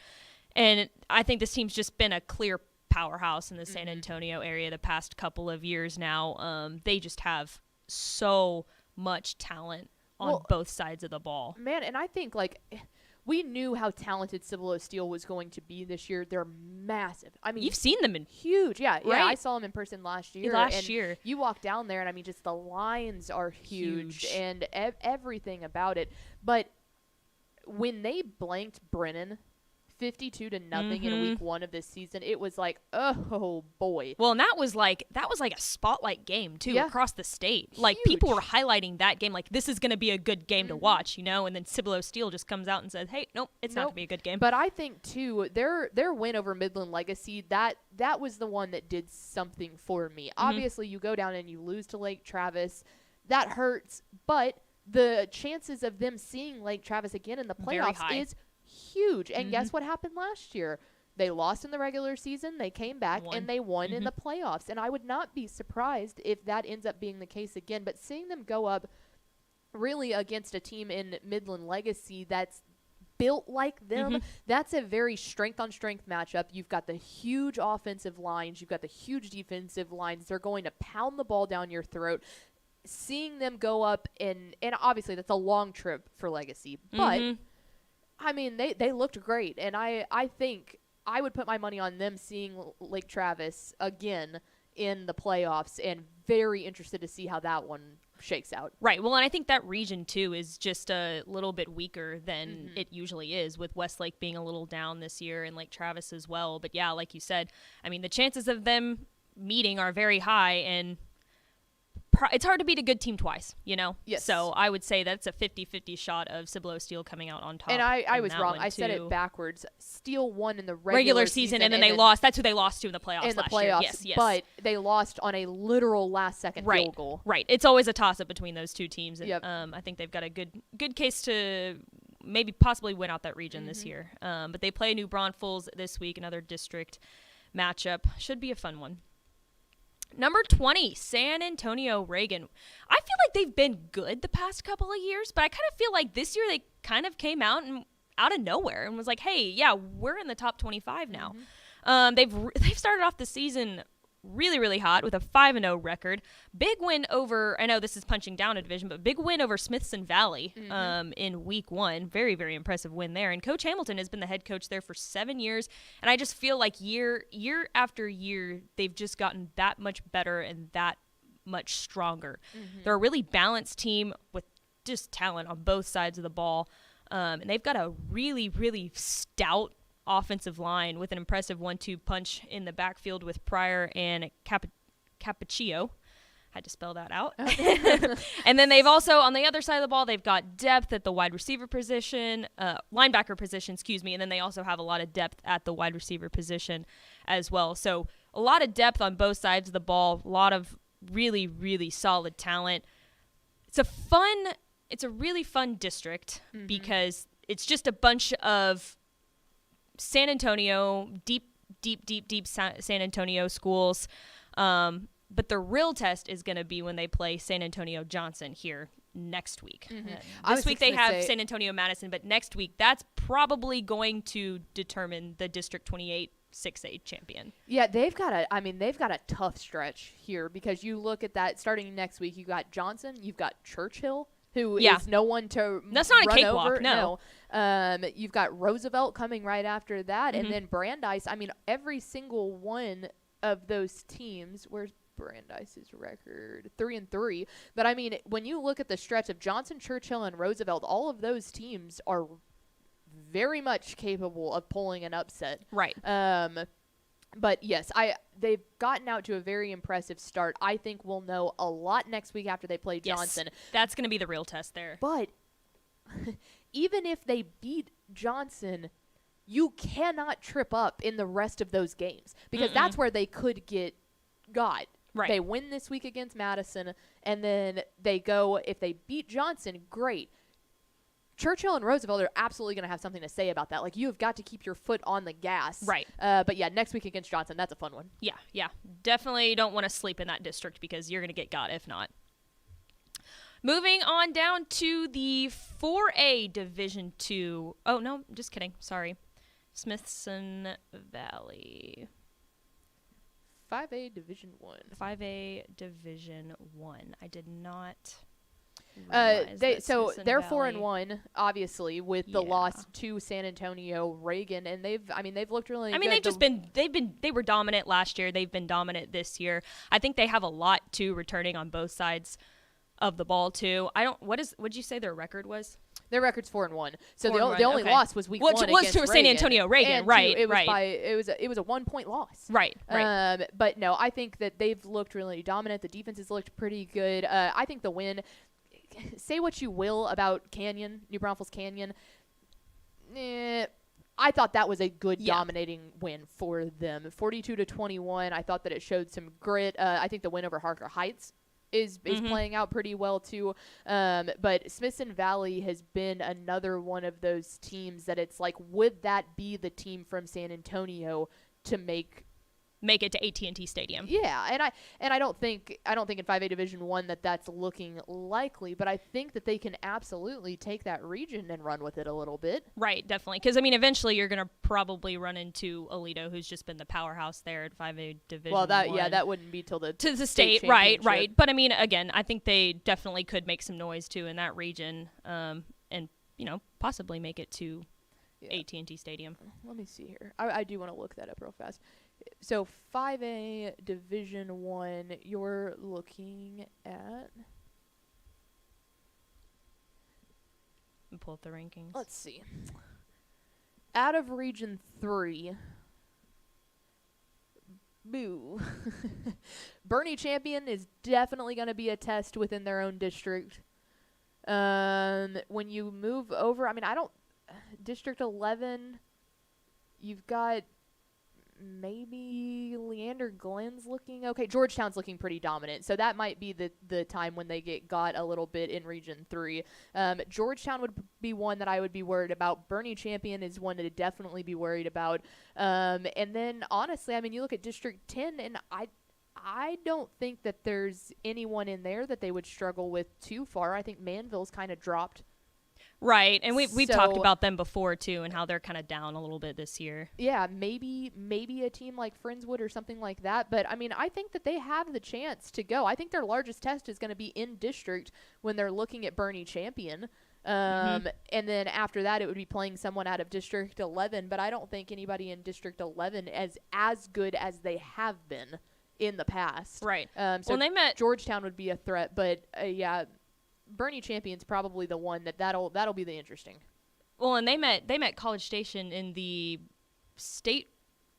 [SPEAKER 3] And I think this team's just been a clear powerhouse in the San Antonio area the past couple of years now. They just have so much talent on both sides of the ball.
[SPEAKER 4] Man, and I think, like, we knew how talented Cibolo Steel was going to be this year. They're massive. I mean,
[SPEAKER 3] you've seen them in
[SPEAKER 4] huge. Yeah,
[SPEAKER 3] right?
[SPEAKER 4] I saw them in person last year. You walk down there, and I mean, just the lines are huge. And everything about it. But when they blanked Brennan 52-0 in week 1 of this season, it was like, oh boy.
[SPEAKER 3] Well, and that was like a spotlight game too, across the state.
[SPEAKER 4] Huge.
[SPEAKER 3] Like, people were highlighting that game like, this is going to be a good game to watch, you know. And then Cibolo Steel just comes out and says, hey, nope, it's not going to be a good game.
[SPEAKER 4] But I think too, their win over Midland Legacy, that was the one that did something for me. Obviously, you go down and you lose to Lake Travis, that hurts. But the chances of them seeing Lake Travis again in the playoffs is huge. And guess what happened last year? They lost in the regular season, they came back, and they won in the playoffs. And I would not be surprised if that ends up being the case again. But seeing them go up really against a team in Midland Legacy that's built like them, that's a very strength-on-strength matchup. You've got the huge offensive lines. You've got the huge defensive lines. They're going to pound the ball down your throat. Seeing them go up, and obviously that's a long trip for Legacy, but I mean, they looked great, and I think I would put my money on them seeing Lake Travis again in the playoffs, and very interested to see how that one shakes out.
[SPEAKER 3] Right. Well, and I think that region, too, is just a little bit weaker than it usually is, with Westlake being a little down this year and Lake Travis as well. But, yeah, like you said, I mean, the chances of them meeting are very high, and it's hard to beat a good team twice, you know?
[SPEAKER 4] Yes.
[SPEAKER 3] So I would say that's a 50-50 shot of Cibolo Steel coming out on top.
[SPEAKER 4] And I was wrong. I said it backwards. Steel won in the regular season,
[SPEAKER 3] and then they lost. That's who they lost to in the playoffs
[SPEAKER 4] last year.
[SPEAKER 3] Yes.
[SPEAKER 4] But they lost on a literal last-second field goal.
[SPEAKER 3] Right. It's always a toss-up between those two teams. And,
[SPEAKER 4] I
[SPEAKER 3] think they've got a good case to maybe possibly win out that region this year. But they play New Braunfels this week, another district matchup. Should be a fun one. Number 20, San Antonio Reagan. I feel like they've been good the past couple of years, but I kind of feel like this year they kind of came out of nowhere and was like, hey, yeah, we're in the top 25 now. They've started off the season really, really hot with a 5-0 record. Big win over, I know this is punching down a division, but big win over Smithson Valley in week 1. Very, very impressive win there. And Coach Hamilton has been the head coach there for 7 years. And I just feel like year after year, they've just gotten that much better and that much stronger. They're a really balanced team with just talent on both sides of the ball. And they've got a really, really stout offensive line with an impressive 1-2 punch in the backfield with Pryor and Cappuccio. Had to spell that out. And then they've also, on the other side of the ball, they've got depth at the wide receiver position, linebacker position, and then they also have a lot of depth at the wide receiver position as well. So a lot of depth on both sides of the ball, a lot of really, really solid talent. It's a really fun district because it's just a bunch of San Antonio, deep San Antonio schools. But the real test is going to be when they play San Antonio Johnson here next week. This week they have San Antonio Madison, but next week that's probably going to determine the District 28 6A champion.
[SPEAKER 4] Yeah, they've got a tough stretch here, because you look at that starting next week. You got Johnson, you've got Churchill, who is no one to
[SPEAKER 3] That's not
[SPEAKER 4] run
[SPEAKER 3] a cakewalk,
[SPEAKER 4] over.
[SPEAKER 3] no.
[SPEAKER 4] You've got Roosevelt coming right after that, and then Brandeis. I mean, every single one of those teams. Where's Brandeis's record? 3-3. But I mean, when you look at the stretch of Johnson, Churchill, and Roosevelt, all of those teams are very much capable of pulling an upset.
[SPEAKER 3] Right.
[SPEAKER 4] But yes, they've gotten out to a very impressive start. I think we'll know a lot next week after they play Johnson.
[SPEAKER 3] Yes, that's going to be the real test there.
[SPEAKER 4] But even if they beat Johnson, you cannot trip up in the rest of those games because that's where they could get got.
[SPEAKER 3] Right.
[SPEAKER 4] They win this week against Madison, and then they go, if they beat Johnson, great. Churchill and Roosevelt are absolutely going to have something to say about that. Like, you have got to keep your foot on the gas.
[SPEAKER 3] Right.
[SPEAKER 4] But, yeah, next week against Johnson, that's a fun one.
[SPEAKER 3] Yeah. Definitely don't want to sleep in that district because you're going to get got if not. Moving on down to the 4A Division II. Oh, no, just kidding. Sorry. Smithson Valley.
[SPEAKER 4] 5A Division 1.
[SPEAKER 3] 5A Division 1. I did not
[SPEAKER 4] they're
[SPEAKER 3] Smithson
[SPEAKER 4] 4-1, obviously, with the
[SPEAKER 3] Yeah.
[SPEAKER 4] loss to San Antonio Reagan, and they've looked really good.
[SPEAKER 3] they were dominant last year. They've been dominant this year. I think they have a lot too returning on both sides of the ball too. What'd you say their record was?
[SPEAKER 4] Their record's 4-1. So
[SPEAKER 3] 4-1,
[SPEAKER 4] the only
[SPEAKER 3] okay.
[SPEAKER 4] loss was week
[SPEAKER 3] Which
[SPEAKER 4] 1
[SPEAKER 3] was
[SPEAKER 4] against
[SPEAKER 3] to
[SPEAKER 4] Reagan.
[SPEAKER 3] San Antonio Reagan,
[SPEAKER 4] And
[SPEAKER 3] right,
[SPEAKER 4] it was
[SPEAKER 3] right.
[SPEAKER 4] It was a 1-point loss.
[SPEAKER 3] Right.
[SPEAKER 4] But no, I think that they've looked really dominant. The defense has looked pretty good. I think the win. Say what you will about Canyon, New Braunfels Canyon. I thought that was a good dominating win for them. 42-21. I thought that it showed some grit. I think the win over Harker Heights is playing out pretty well too. But Smithson Valley has been another one of those teams that it's like, would that be the team from San Antonio to make
[SPEAKER 3] it to AT&T Stadium?
[SPEAKER 4] Yeah, and I don't think in 5A Division 1 that's looking likely, but I think that they can absolutely take that region and run with it a little bit.
[SPEAKER 3] Right, definitely. Because, eventually you're going to probably run into Alito, who's just been the powerhouse there at 5A Division 1.
[SPEAKER 4] That wouldn't be till the
[SPEAKER 3] state, right. But, again, I think they definitely could make some noise, too, in that region and, possibly make it to AT&T Stadium.
[SPEAKER 4] Let me see here. I do want to look that up real fast. So 5A Division 1, you're looking at...
[SPEAKER 3] Pull up the rankings.
[SPEAKER 4] Let's see. Out of Region 3, boo. Bernie Champion is definitely going to be a test within their own district. When you move over, District 11, you've got maybe Leander Glen's looking okay. Georgetown's looking pretty dominant, so that might be the time when they get got a little bit in Region 3. Georgetown would be one that I would be worried about. Bernie Champion is one to definitely be worried about. And then, honestly, you look at District 10, and I don't think that there's anyone in there that they would struggle with too far. I think Manville's kind of dropped.
[SPEAKER 3] Right, and we've talked about them before, too, and how they're kind of down a little bit this year.
[SPEAKER 4] Yeah, maybe a team like Friendswood or something like that. But, I think that they have the chance to go. I think their largest test is going to be in district when they're looking at Bernie Champion. And then after that, it would be playing someone out of District 11. But I don't think anybody in District 11 is as good as they have been in the past.
[SPEAKER 3] Right.
[SPEAKER 4] So they met Georgetown would be a threat. But, Bernie Champion's probably the one that'll be the interesting.
[SPEAKER 3] Well, and they met College Station in the state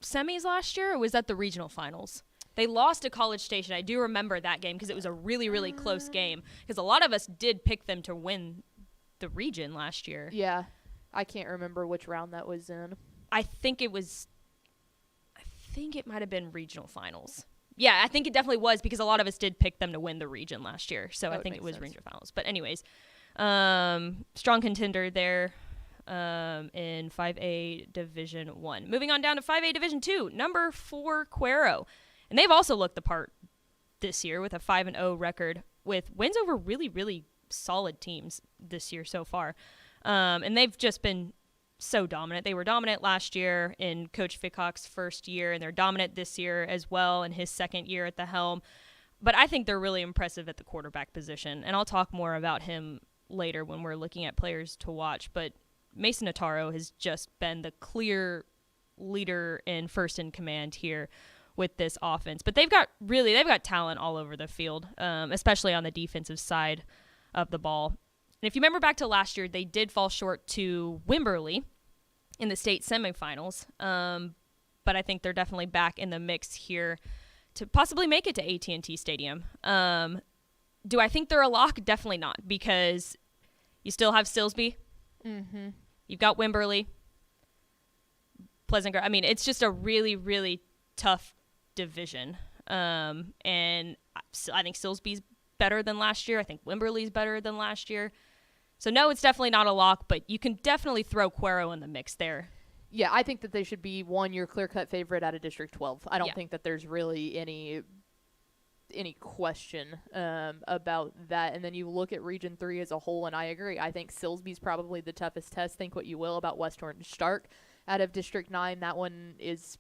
[SPEAKER 3] semis last year, or was that the regional finals? They lost to College Station. I do remember that game because it was a really, really close game because a lot of us did pick them to win the region last year.
[SPEAKER 4] Yeah. I can't remember which round that was in.
[SPEAKER 3] I think it might have been regional finals. Yeah, I think it definitely was because a lot of us did pick them to win the region last year. So I think it was regional finals. But anyways, strong contender there in 5A Division 1. Moving on down to 5A Division 2, number 4 Cuero. And they've also looked the part this year with a 5-0 record with wins over really, really solid teams this year so far. And they've just been so dominant. They were dominant last year in Coach Fickhock's first year, and they're dominant this year as well in his second year at the helm. But I think they're really impressive at the quarterback position, and I'll talk more about him later when we're looking at players to watch. But Mason Notaro has just been the clear leader and first in command here with this offense. But they've got talent all over the field, especially on the defensive side of the ball. And if you remember back to last year, they did fall short to Wimberley in the state semifinals. But I think they're definitely back in the mix here to possibly make it to AT&T Stadium. Do I think they're a lock? Definitely not, because you still have Silsby.
[SPEAKER 4] Mm-hmm.
[SPEAKER 3] You've got Wimberley. Pleasant Grove. I mean, it's just a really, really tough division. And I think Silsbee's better than last year. I think Wimberley's better than last year. So, no, it's definitely not a lock, but you can definitely throw Cuero in the mix there.
[SPEAKER 4] Yeah, I think that they should be your clear-cut favorite out of District 12. I don't think that there's really any question about that. And then you look at Region 3 as a whole, and I agree. I think Silsbee's probably the toughest test. Think what you will about West Orange Stark out of District 9. That one is,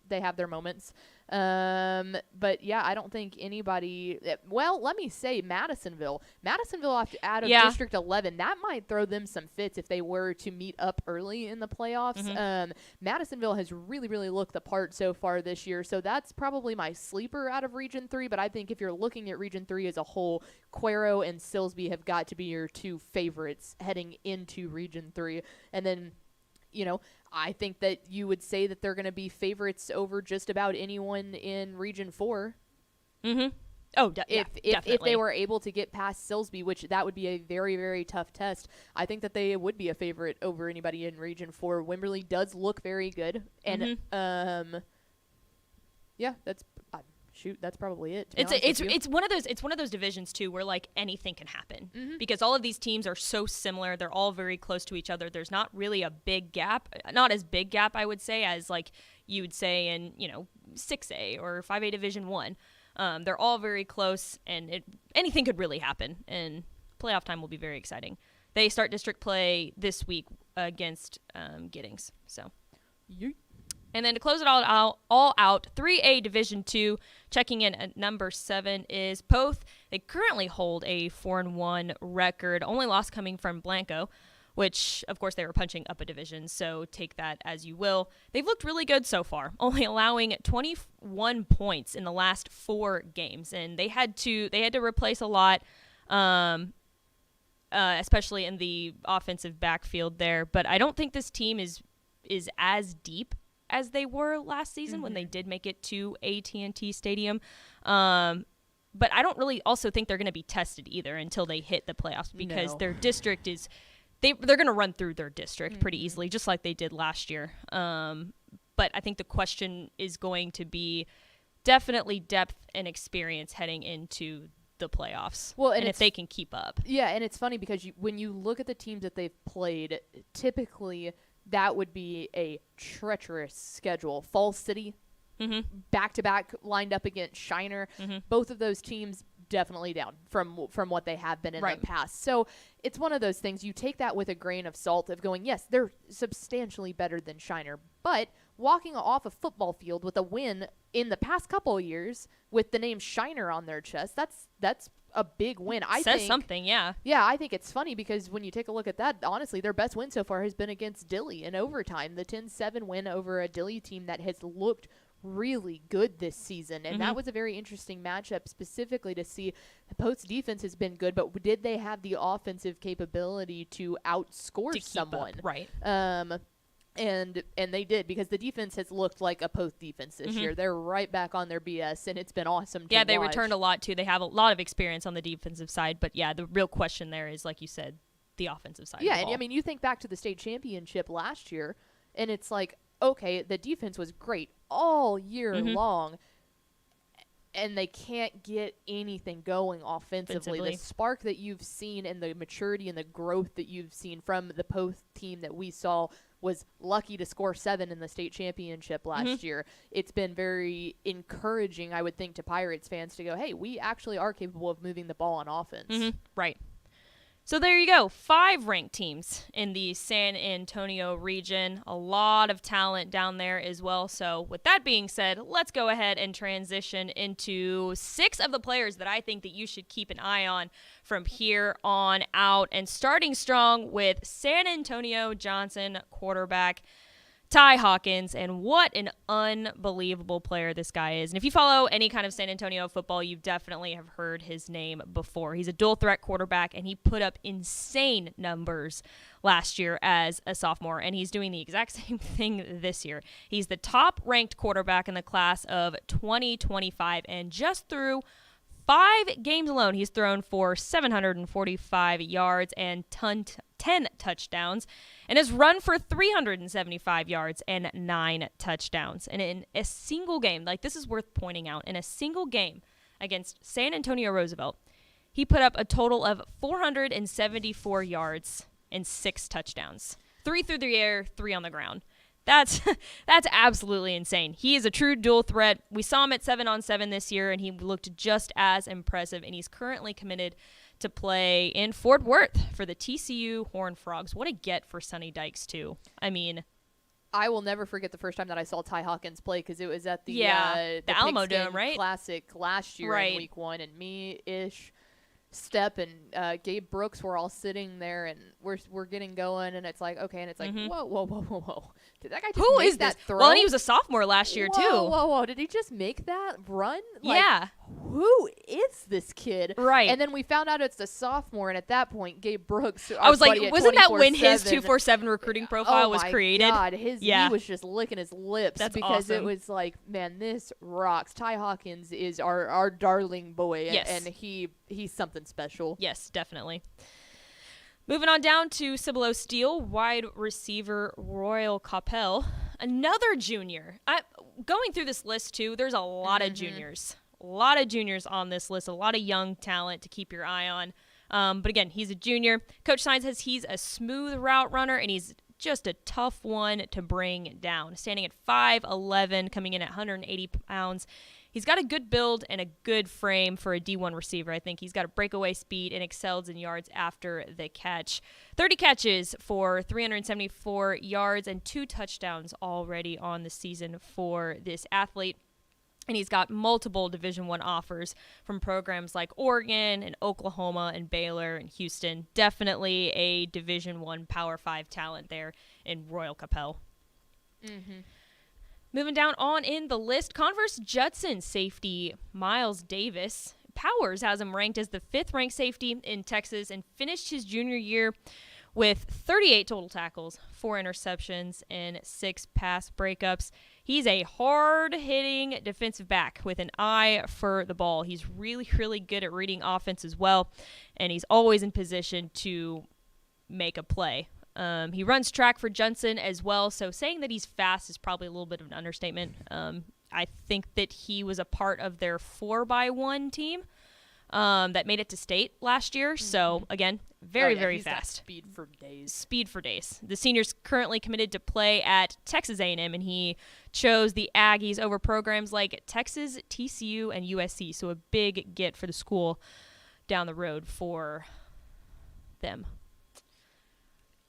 [SPEAKER 4] they have their moments. But, yeah, I don't think anybody – well, let me say Madisonville. Madisonville out of District 11, that might throw them some fits if they were to meet up early in the playoffs.
[SPEAKER 3] Mm-hmm.
[SPEAKER 4] Madisonville has really, really looked the part so far this year, so that's probably my sleeper out of Region 3. But I think if you're looking at Region 3 as a whole, Cuero and Silsbee have got to be your two favorites heading into Region 3. And then – I think that you would say that they're going to be favorites over just about anyone in Region 4.
[SPEAKER 3] Mm-hmm. Oh,
[SPEAKER 4] definitely. If they were able to get past Silsbee, which that would be a very, very tough test, I think that they would be a favorite over anybody in Region 4. Wimberley does look very good. And, yeah, that's probably it.
[SPEAKER 3] It's one of those divisions too where like anything can happen because all of these teams are so similar. They're all very close to each other. There's not really a big gap, not as big gap I would say as like you would say in 6A or 5A Division 1. They're all very close, and anything could really happen. And playoff time will be very exciting. They start district play this week against Giddings. So.
[SPEAKER 4] Yeet.
[SPEAKER 3] And then to close it all out, 3A Division 2, checking in at number 7 is Poth. They currently hold a 4-1 record, only loss coming from Blanco, which, of course, they were punching up a division, so take that as you will. They've looked really good so far, only allowing 21 points in the last 4 games, and they had to replace a lot, especially in the offensive backfield there. But I don't think this team is as deep as they were last season when they did make it to AT&T Stadium. But I don't really also think they're going to be tested either until they hit the playoffs because their district is they're going to run through their district pretty easily, just like they did last year. But I think the question is going to be definitely depth and experience heading into the playoffs. Well, and if they can keep up.
[SPEAKER 4] Yeah, and it's funny because when you look at the teams that they've played, typically – that would be a treacherous schedule. Falls City, back-to-back lined up against Shiner. Both of those teams definitely down from what they have been in the past. So it's one of those things. You take that with a grain of salt of going, yes, they're substantially better than Shiner. But walking off a football field with a win in the past couple of years with the name Shiner on their chest, that's a big win. I think
[SPEAKER 3] something, yeah.
[SPEAKER 4] Yeah, I think it's funny because when you take a look at that, honestly, their best win so far has been against Dilley in overtime. The 10-7 win over a Dilley team that has looked really good this season. And that was a very interesting matchup specifically to see. The Poth's defense has been good, but did they have the offensive capability to outscore someone?
[SPEAKER 3] Right.
[SPEAKER 4] And they did because the defense has looked like a Poth defense this year. They're right back on their BS, and it's been awesome to watch.
[SPEAKER 3] They returned a lot, too. They have a lot of experience on the defensive side. But, yeah, the real question there is, like you said, the offensive side.
[SPEAKER 4] Yeah, and I mean, you think back to the state championship last year, and it's like, okay, the defense was great all year long, and they can't get anything going offensively. The spark that you've seen and the maturity and the growth that you've seen from the Poth team that we saw was lucky to score 7 in the state championship last year. It's been very encouraging, I would think, to Pirates fans to go, hey, we actually are capable of moving the ball on offense.
[SPEAKER 3] Right. So there you go. 5 ranked teams in the San Antonio region. A lot of talent down there as well. So with that being said, let's go ahead and transition into 6 of the players that I think that you should keep an eye on from here on out. And starting strong with San Antonio Johnson quarterback Ty Hawkins, and what an unbelievable player this guy is. And if you follow any kind of San Antonio football, you definitely have heard his name before. He's a dual threat quarterback, and he put up insane numbers last year as a sophomore, and he's doing the exact same thing this year. He's the top-ranked quarterback in the class of 2025, and just through 5 games alone, he's thrown for 745 yards and 10 10 touchdowns and has run for 375 yards and 9 touchdowns. And in a single game, like this is worth pointing out, in a single game against San Antonio Roosevelt, he put up a total of 474 yards and 6 touchdowns. 3 through the air, 3 on the ground. That's absolutely insane. He is a true dual threat. We saw him at 7-on-7 this year, and he looked just as impressive. And he's currently committed to play in Fort Worth for the TCU Horned Frogs. What a get for Sonny Dykes, too. I mean,
[SPEAKER 4] I will never forget the first time that I saw Ty Hawkins play because it was at the
[SPEAKER 3] Alamo
[SPEAKER 4] Pigskin
[SPEAKER 3] Dome, right?
[SPEAKER 4] Classic last year in Week 1, and me-ish, Step and Gabe Brooks were all sitting there, and we're getting going, and it's like, okay, and it's like, whoa. Did that guy just make that throw?
[SPEAKER 3] Well, and he was a sophomore last year, too.
[SPEAKER 4] Whoa. Did he just make that run? Like,
[SPEAKER 3] yeah.
[SPEAKER 4] Who is this kid?
[SPEAKER 3] Right.
[SPEAKER 4] And then we found out it's a sophomore, and at that point, Gabe Brooks.
[SPEAKER 3] I was like, wasn't that when his 247 recruiting profile was created?
[SPEAKER 4] Oh, my God. He was just licking his lips.
[SPEAKER 3] That's
[SPEAKER 4] because
[SPEAKER 3] awesome.
[SPEAKER 4] It was like, man, this rocks. Ty Hawkins is our darling boy,
[SPEAKER 3] yes.
[SPEAKER 4] and he's something special.
[SPEAKER 3] Yes, definitely. Moving on down to Cibolo Steele, wide receiver Royal Capel, another junior. Going through this list, too, there's a lot of juniors. A lot of juniors on this list, a lot of young talent to keep your eye on. But again, he's a junior. Coach Stein says he's a smooth route runner, and he's just a tough one to bring down. Standing at 5'11", coming in at 180 pounds. He's got a good build and a good frame for a D1 receiver. I think he's got a breakaway speed and excels in yards after the catch. 30 catches for 374 yards and 2 touchdowns already on the season for this athlete. And he's got multiple Division I offers from programs like Oregon and Oklahoma and Baylor and Houston. Definitely a Division I Power 5 talent there in Royal Capel. Moving down on in the list, Converse Judson safety Miles Davis. Powers has him ranked as the 5th ranked safety in Texas and finished his junior year with 38 total tackles, 4 interceptions, and 6 pass breakups. He's a hard-hitting defensive back with an eye for the ball. He's really, really good at reading offense as well, and he's always in position to make a play. He runs track for Judson as well, so saying that he's fast is probably a little bit of an understatement. I think that he was a part of their 4x1 team that made it to state last year. So, again, very
[SPEAKER 4] he's
[SPEAKER 3] fast.
[SPEAKER 4] got speed for days.
[SPEAKER 3] Speed for days. The senior's currently committed to play at Texas A&M, and he chose the Aggies over programs like Texas, TCU, and USC. So a big get for the school down the road for them.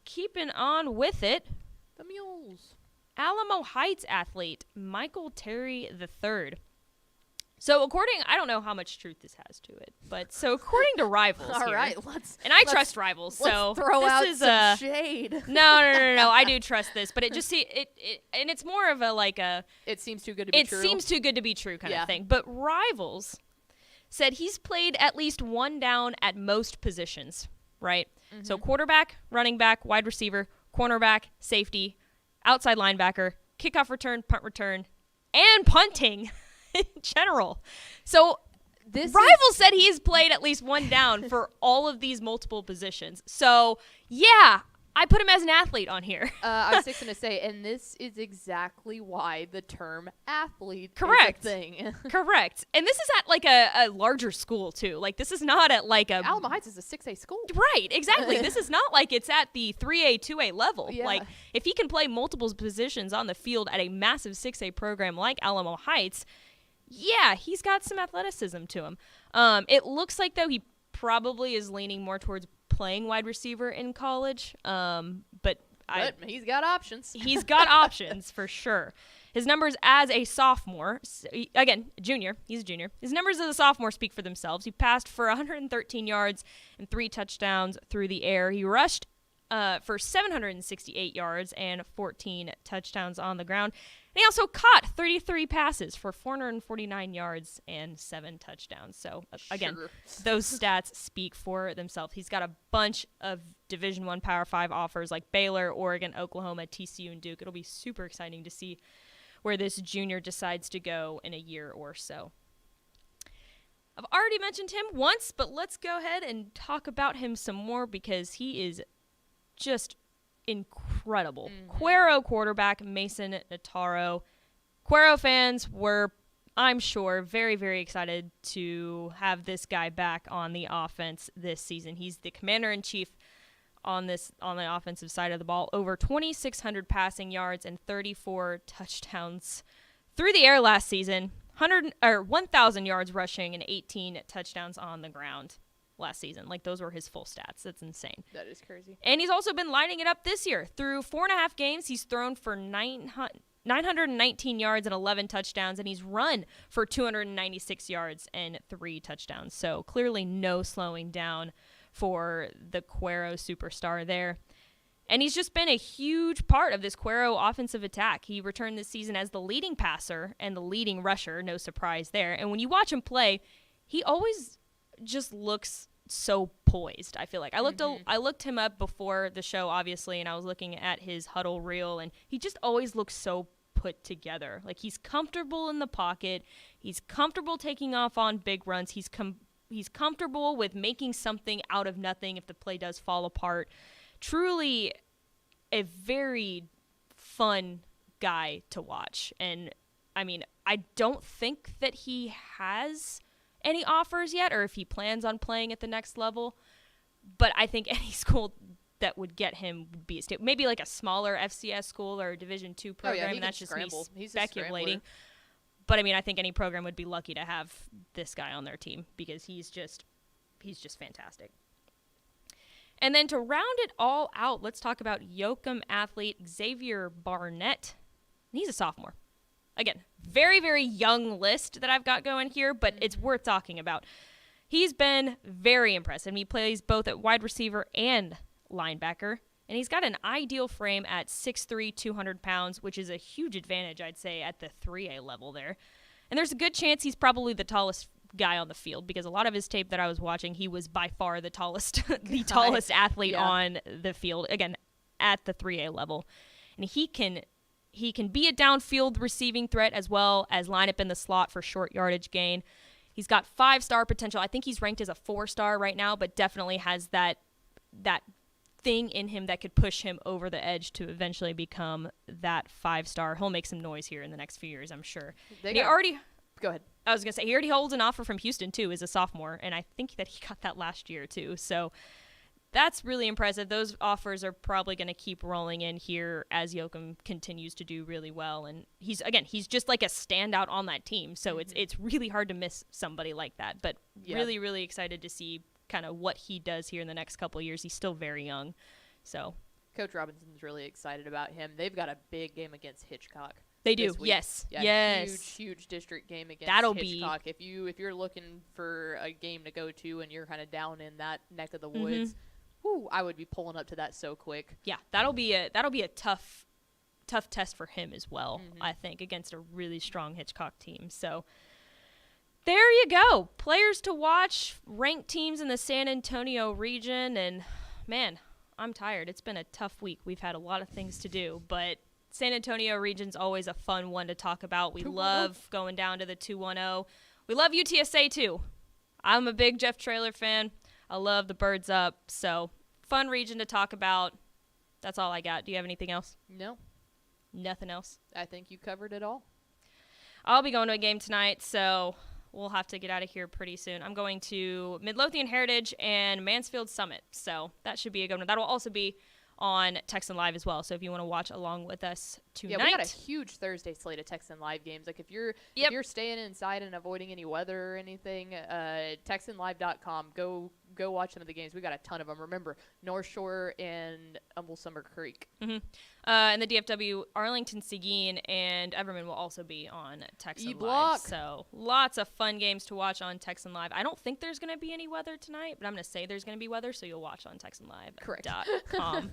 [SPEAKER 3] Keeping on with it,
[SPEAKER 4] The Mules.
[SPEAKER 3] Alamo Heights athlete Michael Terry III. So I don't know how much truth this has to it, but so according to Rivals
[SPEAKER 4] All
[SPEAKER 3] here,
[SPEAKER 4] right,
[SPEAKER 3] and I trust Rivals, so
[SPEAKER 4] throw
[SPEAKER 3] this
[SPEAKER 4] out
[SPEAKER 3] is
[SPEAKER 4] some shade.
[SPEAKER 3] No, I do trust this, but it just and it's more of a like a
[SPEAKER 4] It seems too good to be true.
[SPEAKER 3] It seems too good to be true kind
[SPEAKER 4] Yeah.
[SPEAKER 3] of thing. But Rivals said he's played at least one down at most positions, right? So quarterback, running back, wide receiver, cornerback, safety, outside linebacker, kickoff return, punt return, and punting in general. So Rivals said he's played at least one down for all of these multiple positions. So, yeah, I put him as an athlete on here.
[SPEAKER 4] I was just going to say, and this is exactly why the term athlete
[SPEAKER 3] Correct.
[SPEAKER 4] is a thing.
[SPEAKER 3] Correct. And this is at like a larger school, too. Like, this is not at like a...
[SPEAKER 4] Alamo Heights is a 6A school.
[SPEAKER 3] Right, exactly. This is not like it's at the 3A, 2A level.
[SPEAKER 4] Yeah.
[SPEAKER 3] Like, if he can play multiple positions on the field at a massive 6A program like Alamo Heights, yeah, he's got some athleticism to him. It looks like, though, he probably is leaning more towards playing wide receiver in college. But
[SPEAKER 4] he's got options.
[SPEAKER 3] He's got options for sure. His numbers as a sophomore, again, junior, he's a junior. His numbers as a sophomore speak for themselves. He passed for 113 yards and 3 touchdowns through the air. He rushed for 768 yards and 14 touchdowns on the ground. And he also caught 33 passes for 449 yards and 7 touchdowns. So, again, those stats speak for themselves. He's got a bunch of Division I Power 5 offers like Baylor, Oregon, Oklahoma, TCU, and Duke. It'll be super exciting to see where this junior decides to go in a year or so. I've already mentioned him once, but let's go ahead and talk about him some more because he is just incredible. Cuero quarterback, Mason Nataro. Cuero fans were, I'm sure, very, very excited to have this guy back on the offense this season. He's the commander-in-chief on the offensive side of the ball. Over 2,600 passing yards and 34 touchdowns through the air last season. 1,000 yards rushing and 18 touchdowns on the ground last season. Like, those were his full stats. That's insane.
[SPEAKER 4] That is crazy.
[SPEAKER 3] And he's also been lighting it up this year. Through 4.5 games, he's thrown for 919 yards and 11 touchdowns, and he's run for 296 yards and 3 touchdowns. So clearly no slowing down for the Cuero superstar there. And he's just been a huge part of this Cuero offensive attack. He returned this season as the leading passer and the leading rusher. No surprise there. And when you watch him play, he always just looks so poised, I feel like. I looked him up before the show, obviously, and I was looking at his huddle reel, and he just always looks so put together. Like, he's comfortable in the pocket. He's comfortable taking off on big runs. He's comfortable with making something out of nothing if the play does fall apart. Truly a very fun guy to watch. And, I mean, I don't think that he has any offers yet, or if he plans on playing at the next level. But I think any school that would get him would be maybe like a smaller FCS school or a Division II program. And that's just
[SPEAKER 4] scramble.
[SPEAKER 3] me speculating. But I mean, I think any program would be lucky to have this guy on their team because he's just fantastic. And then to round it all out, let's talk about Yoakum athlete Xavier Barnett. He's a sophomore. Again, very, very young list that I've got going here, but it's worth talking about. He's been very impressive. He plays both at wide receiver and linebacker, and he's got an ideal frame at 6'3", 200 pounds, which is a huge advantage, I'd say, at the 3A level there. And there's a good chance he's probably the tallest guy on the field because a lot of his tape that I was watching, he was by far the tallest athlete on the field, again, at the 3A level. And he can be a downfield receiving threat as well as line up in the slot for short yardage gain. He's got 5-star potential. I think he's ranked as a 4-star right now, but definitely has that thing in him that could push him over the edge to eventually become that 5-star. He'll make some noise here in the next few years, I'm sure.
[SPEAKER 4] Go ahead.
[SPEAKER 3] I was going to say, he already holds an offer from Houston, too, as a sophomore, and I think that he got that last year, too. So that's really impressive. Those offers are probably going to keep rolling in here as Yoakum continues to do really well. And he's just like a standout on that team. So it's really hard to miss somebody like that. But really, really excited to see kind of what he does here in the next couple of years. He's still very young. So
[SPEAKER 4] Coach Robinson's really excited about him. They've got a big game against Hitchcock.
[SPEAKER 3] They do. Yes.
[SPEAKER 4] Yeah,
[SPEAKER 3] yes.
[SPEAKER 4] Huge district game against Hitchcock. If you're looking for a game to go to and you're kind of down in that neck of the woods, I would be pulling up to that so quick.
[SPEAKER 3] Yeah, that'll be a tough test for him as well, I think, against a really strong Hitchcock team. So there you go. Players to watch, ranked teams in the San Antonio region, and man, I'm tired. It's been a tough week. We've had a lot of things to do, but San Antonio region's always a fun one to talk about. We love going down to the 210. We love UTSA too. I'm a big Jeff Traylor fan. I love the Birds Up. So fun region to talk about. That's all I got. Do you have anything else?
[SPEAKER 4] No.
[SPEAKER 3] Nothing else?
[SPEAKER 4] I think you covered it all.
[SPEAKER 3] I'll be going to a game tonight, so we'll have to get out of here pretty soon. I'm going to Midlothian Heritage and Mansfield Summit, so that should be a good one. That'll also be on Texan Live as well, so if you want to watch along with us tonight.
[SPEAKER 4] Yeah, we got a huge Thursday slate of Texan Live games. Like, if you're staying inside and avoiding any weather or anything, TexanLive.com, go watch some of the games. We got a ton of them. Remember, North Shore and Humble Summer Creek.
[SPEAKER 3] And the DFW, Arlington, Seguin, and Everman will also be on Texan Live. So lots of fun games to watch on Texan Live. I don't think there's going to be any weather tonight, but I'm going to say there's going to be weather, so you'll watch on TexanLive.com.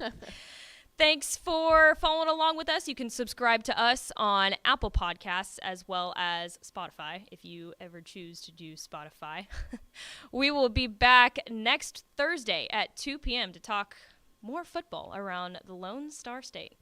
[SPEAKER 3] Thanks for following along with us. You can subscribe to us on Apple Podcasts as well as Spotify if you ever choose to do Spotify. We will be back next Thursday at 2 p.m. to talk more football around the Lone Star State.